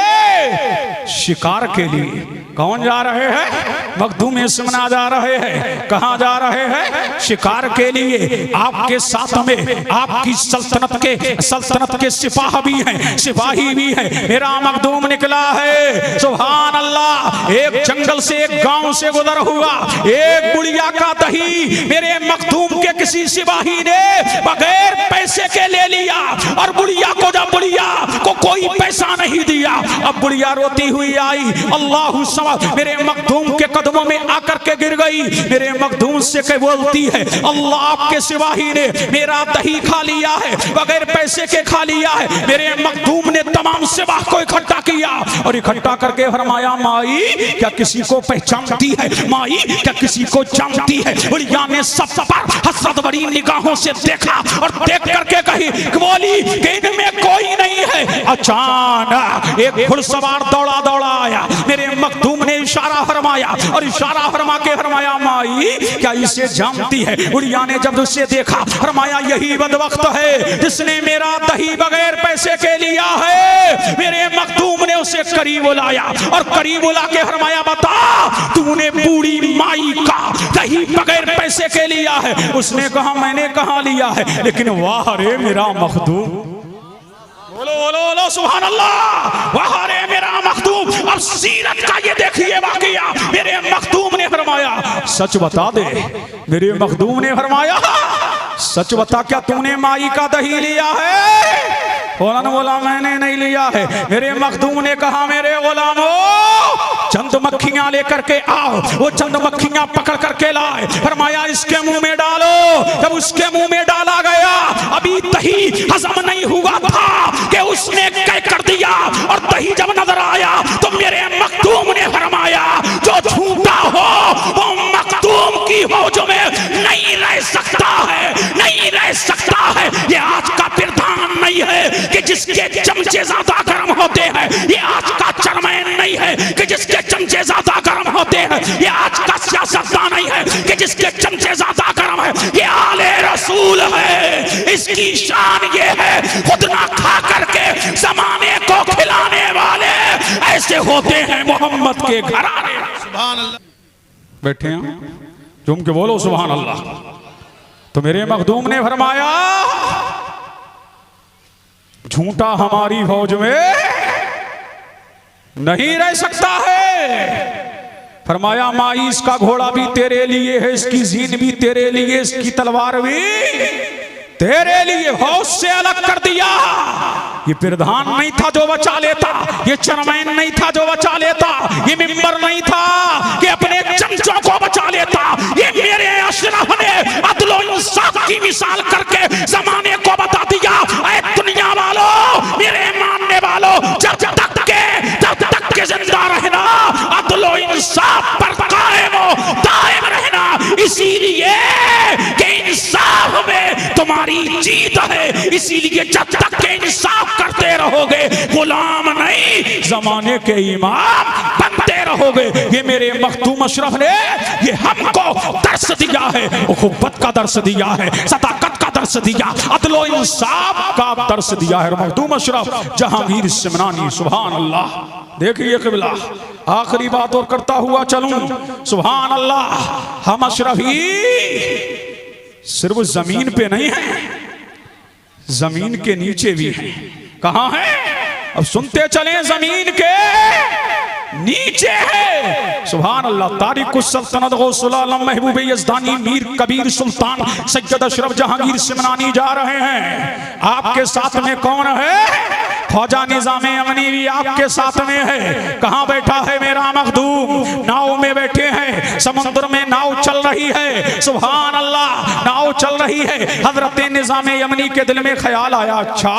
शिकार के लिए। कौन जा रहे हैं? मखदूम सिमना जा रहे हैं। कहां जा रहे हैं? शिकार के लिए। आपके साथ में आपकी सल्तनत के सिपाह भी हैं, सिपाही भी हैं। मेरा मखदूम निकला है सुभान अल्लाह। एक जंगल से एक गांव से गुजर हुआ। एक बुढ़िया का दही मेरे मखदूम के किसी सिपाही ने बगैर पैसे के ले लिया और बुढ़िया को जब बुढ़िया को कोई पैसा नहीं दिया। अब बुढ़िया रोती हुई आई, अल्लाह मेरे मखदूम के कदमों में आकर के गिर गई। मेरे मखदूम से के बोलती है अल्लाह आपके सिपाही ने मेरा दही खा लिया है, बगैर पैसे के खा लिया है। मेरे मखदूम ने तमाम सिपाह को इकट्ठा किया और इकट्ठा करके फरमाया माई क्या किसी को पहचानती है? माई क्या किसी को जानती है? बुढ़िया ने सब पर हसरत बड़ी निगाहों से देखा और देख करके कही बोली कि इनमें कोई नहीं है। अचानक एक घुड़सवार दौड़ा दौड़ा आया। मेरे मखदूम ने इशारा फरमाया और इशारा फरमा के फरमाया माई क्या इसे जानती है? बुढ़िया ने जब उसे देखा फरमाया यही बदबख्त है जिसने मेरा दही बगैर पैसे के लिया है। मेरे मखदूम ने उसे करीब बुलाया और करीब बुला के फरमाया बता तूने बूढ़ी माई का दही बगैर पैसे के लिया है? उसने कहा मैंने कहां लिया है, लेकिन वाह रे मेरा मखदूम। बोलो बोलो बोलो सुभान अल्लाह। वाह रे मेरा मखदूम। अब सीरत का ये देखिए वाकया। मेरे मखदूम ने फरमाया सच बता दे। मेरे मखदूम ने फरमाया सच बता क्या तूने माई का दही लिया है? फौरन बोला मैंने नहीं लिया है। मेरे मखदूम ने कहा मेरे गुलामों चंद मक्खियां लेकर के आओ। वो चंद मक्खियां पकड़ करके लाए। फरमाया इसके मुंह में डालो। जब उसके मुंह में डाला गया अभी दही हजम नहीं हुआ था कि उसने कह कर दिया और दही जब नजर आया तो मेरे मखदूम की फौज में नहीं रह सकता है, नहीं रह सकता है। ये आज का प्रधान नहीं है कि जिसके चमचे ज्यादा गर्म होते हैं, ये आज का चेयरमैन नहीं है कि जिसके चमचे ज्यादा गर्म होते हैं, ये आज का सियासतदान नहीं है कि जिसके चमचे ज्यादा गर्म है, ये आले रसूल है। इसकी शान ये है खुद ना खा करके जमाने को खिलाने वाले ऐसे होते हैं मोहम्मद के घराने। सुभान अल्लाह। बैठे हैं झूम के बोलो सुभान अल्लाह। तो मेरे मखदूम ने फरमाया झूठा हमारी फौज में नहीं रह सकता है। फरमाया माईस का घोड़ा भी तेरे लिए है, इसकी जीन भी तेरे लिए, इसकी तलवार भी तेरे लिए। फौज से अलग कर दिया। ये प्रधान नहीं था जो बचा लेता, ये चेयरमैन नहीं था जो बचा लेता, ये मेंबर नहीं था कि अपने चमचों को बचा लेता। ये मेरे अशरफ ने अदल और इंसाफ की मिसाल करके जमाने को बता दिया। ऐ दुनिया वालों, मेरे मानने वालों, जब तक के जिंदा रहना, अदल और इंसाफ पर कायम दायम रहना। इसीलिए कि इंसाफ में तुम्हारी जीत है, इसीलिए जब तक के इंसाफ करते रहोगे गुलाम नहीं जमाने के इमाम बनते रहोगे। ये मेरे मखदूम अशरफ ने ये हमको दर्श दिया है, उखुव्वत का दर्श दिया है, सदाकत का दर्श दिया, अदलो इंसाफ का दर्श दिया है। मखदूम अशरफ जहांगीर सिमनानी सुभान अल्लाह। देखिए क़िबला, आखिरी बात और करता हुआ चलूं सुभान अल्लाह। हम अशरफी सिर्फ जमीन पे नहीं है, जमीन के नीचे भी है। कहां है? अब सुनते चलें, जमीन के नीचे है सुभान अल्लाह। तारिक सल्तनत गौसुल आलम महबूब यज़दानी मीर कबीर सुल्तान सैयद अशरफ जहांगीर सिमनानी जा रहे हैं। आपके साथ में कौन है? ख्वाजा निजाम अमनी भी आपके साथ में है। कहां बैठा है मेरा मखदूम? नाव में बैठे हैं, समुद्र में नाव चल रही है सुभान अल्लाह, नाव चल रही है। हजरत निजाम अमनी के दिल में ख्याल आया, अच्छा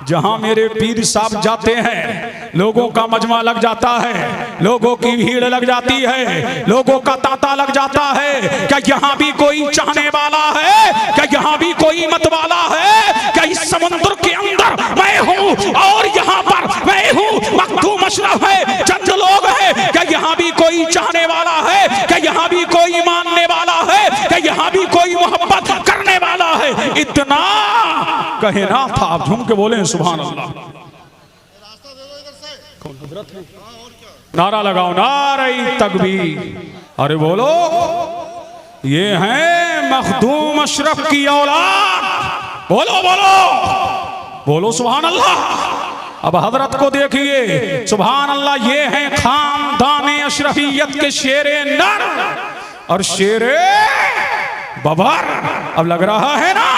जहां मेरे पीर साहब जाते हैं लोगों का मजमा लग जाता है, लोगों की भीड़ लग जाती है, लोगों का तांता लग जाता है। क्या यहाँ भी कोई चाहने वाला है? क्या यहाँ भी कोई मत वाला है? क्या इस समुद्र के अंदर मैं हूँ और यहाँ पर मैं हूँ? मखदूम अशरफ है, चंद लोग हैं। क्या यहाँ भी कोई चाहने वाला है? क्या यहाँ भी कोई मानने वाला है? क्या यहाँ भी कोई मोहब्बत करने वाला है? इतना कहे ना था। आप झूम के बोले सुभान अल्लाह। नारा लगाओ, नारे तकबीर। अरे बोलो, ये हैं मखदूम अशरफ की औलाद। बोलो बोलो बोलो सुभान अल्लाह। अब हजरत को देखिए सुभान अल्लाह, ये हैं खानदान अशरफियत के शेरे नर और शेरे बबर। अब लग रहा है ना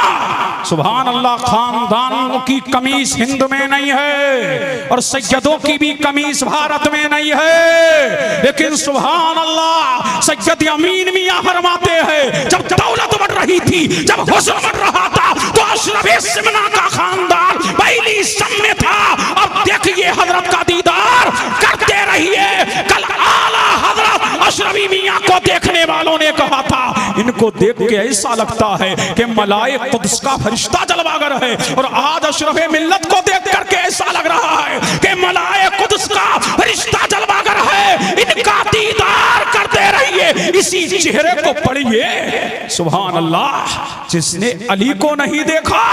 सुभान अल्लाह, खानदानों की कमीज हिंद में नहीं है और सैयदों की भी कमीज भारत में नहीं है, लेकिन सुभान अल्लाह सैयद अमीन मियां फरमाते हैं जब दौलत बढ़ रही थी, जब हुस्न बढ़ रहा था, तो अशरफ सिमना का खानदान पहली सम में था। अब देखिए हजरत का दीदार करते रहिए। कल आला हजरत अशरफी मियां को देखने वालों ने कहा था, इनको देख के ऐसा लगता है कि मलाए कुद्स का फरिश्ता जलवागर है, और आज अशरफ मिल्लत को देख करके ऐसा लग रहा है कि मलाए कुद्स का फरिश्ता जलवागर है। इनका दीदार करते रहिए, इसी चेहरे को पढ़िए सुभान अल्लाह। जिसने अली को नहीं देखा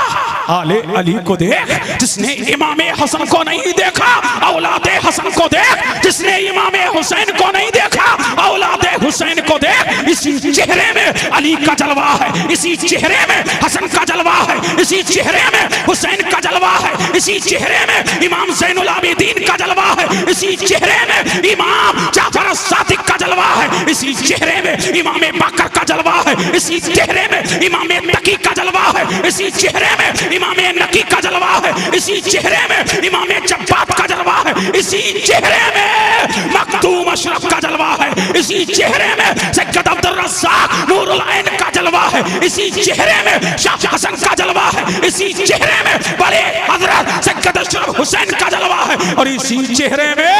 आले अली को देख, जिसने इमाम हसन को नहीं देखा औलादे हसन को देख, जिसने इमाम हुसैन को नहीं देखा औलादे हुसैन को देख। इसी चेहरे में अली का जलवा है, इसी चेहरे में हसन का जलवा है, इसी चेहरे में हुसैन का जलवा है, इसी चेहरे में इमाम ज़ैनुल आबिदीन का जलवा है, इसी चेहरे में इमाम जाफर सादिक का जलवा है, इसी चेहरे में इमाम बकर का जलवा है, इसी चेहरे में इमाम तकी का जलवा है, इसी चेहरे में इमाम नकी का जलवा है, इसी चेहरे में इमाम जब्बात का जलवा है, इसी चेहरे में मखदूम अशरफ का जलवा है, इसी चेहरे में सैयद अब्दुल रज़्ज़ाक़ नूरुल ऐन का जलवा है, इसी चेहरे में शाह हसन का जलवा है, इसी चेहरे में बड़े हजरत सैयद अशरफ हुसैन का जलवा है, और इसी चेहरे में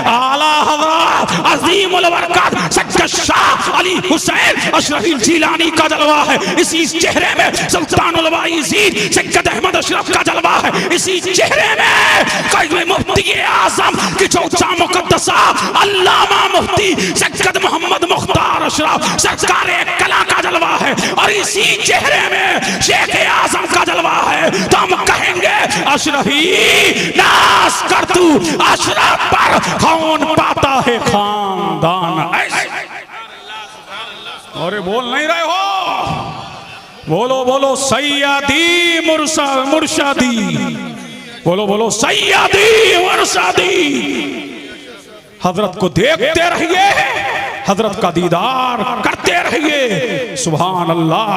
आला हजरत अज़ीमुल बरकत सैयद मुक़द्दस शाह अली हुसैन अशरफी जिलानी का जलवा है, इसी चेहरे में सुल्तानुल वाइज़ीद सैयद अहमद अशरफ का जलवा है, इसी चेहरे में कई मुफ्ती आज़म की चौचा मुक़द्दसा अल्लामा मुफ्ती सैयद मोहम्मद मुख्तार अशरफ सरकार कला का जलवा है, और इसी चेहरे में शेख आज़म का जलवा है। तो हम कहेंगे अशरफी नास कर तू अशरफ पर कौन पाता है खानदान। अरे बोल नहीं रहे हो, बोलो बोलो सैयदी मुर्शदी, बोलो बोलो सैयदी मुर्शदी। हजरत को देखते रहिए, हजरत का दीदार करते रहिए। सुभान अल्लाह,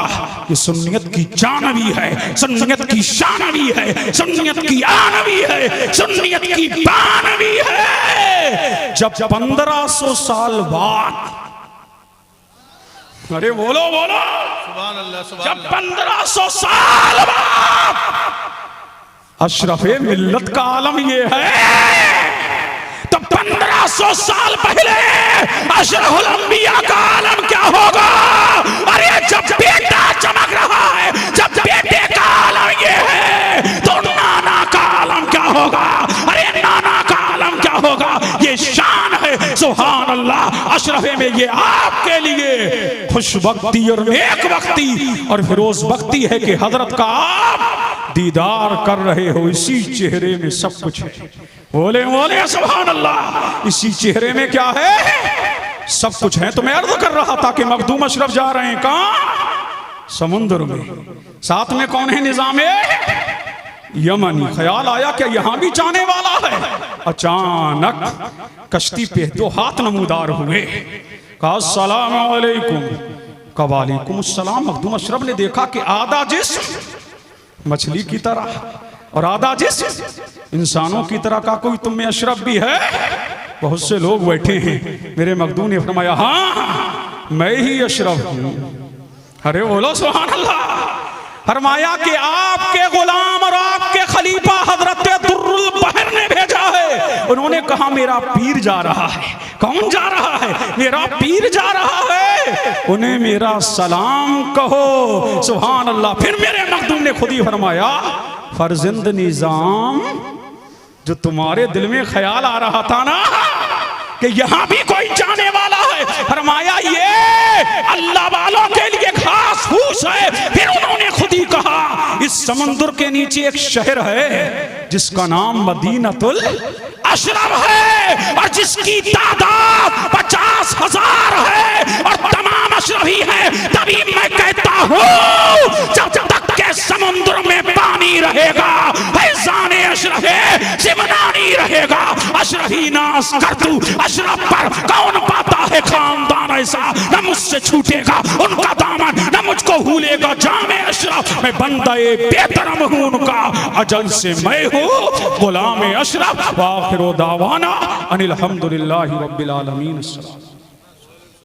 ये सुन्नियत की जान भी है, सुन्नियत की शान भी है, सुन्नियत की आन भी है, सुन्नियत की बान भी है। जब 1500 साल बाद, अरे बोलो बोलो सुभान अल्लाह, जब 1500 साल बाद अशरफे मिल्लत का आलम ये है, तो 1500 साल पहले अशरफुल अंबिया का आलम क्या होगा? अरे जब बेटा चमक रहा है, जब बेटे का आलम ये है, तो नाना का आलम क्या होगा? अरे नाना का आलम क्या होगा? ये शान है। सुभान अल्लाह, अशरफे में ये आपके लिए खुश वक्ती और नेक वक्ती और फिरोज वक्ती है कि हजरत का आप दीदार कर रहे हो। इसी चेहरे में सब कुछ है। बोले बोले सुभान अल्लाह, इसी चेहरे में क्या है? सब कुछ है। तो मैं अर्ज कर रहा था कि मखदूम अशरफ जा रहे हैं कहां? समुद्र में। साथ में कौन है? निजामे यमनी। ख्याल आया क्या यहां भी जाने वाला है? अचानक कश्ती पे 2 हाथ नमूदार हुए। कहा अस्सलाम वालेकुम। का वालेकुम अस्सलाम। मखदूम अशरफ ने देखा कि आधा जिस्म मछली की तरह और आधा जिस्म इंसानों की तरह का कोई तुम में अशरफ भी है? बहुत से लोग बैठे हैं। मेरे मखदूम ने फरमाया हाँ मैं ही अशरफ हूं। अरे बोलो सुभान अल्लाह। फरमाया कि आपके गुलाम और आपके खलीफा हजरत दुर्रुल बहर ने भेजा है। उन्होंने कहा मेरा पीर जा रहा है। कौन जा रहा है? मेरा पीर जा रहा है, उन्हें मेरा सलाम कहो। सुभान अल्लाह। फिर मेरे मखदूम ने खुद ही फरमाया फर्जंद निजाम, जो तुम्हारे दिल में ख्याल आ रहा था ना कि यहां भी कोई जाने वाला है, फरमाया ये अल्लाह वालों के लिए खास फूस है। फिर उन्होंने खुद ही कहा इस समुद्र के नीचे एक शहर है जिसका नाम मदीनतुल अशरफ है और जिसकी तादाद 50,000 है और तमाम अशरफी है। तभी मैं कहता हूं जब तक के समुद्र में पानी रहेगा फैजाने अशरफे सिमनानी रहेगा। अशरफी नास कर तू अशरफ पर कौन पाता है खानदान ऐसा, न मुझसे छूटेगा उनका दामन, न मुझको भूलेगा जामे अशरफ। मैं बंदे बेतरम हूं उनका, अजल से मैं हूं गुलाम अशरफ। वाखिर दावाना अनिल हम्दुलिल्लाहि रब्बिल आलमीन।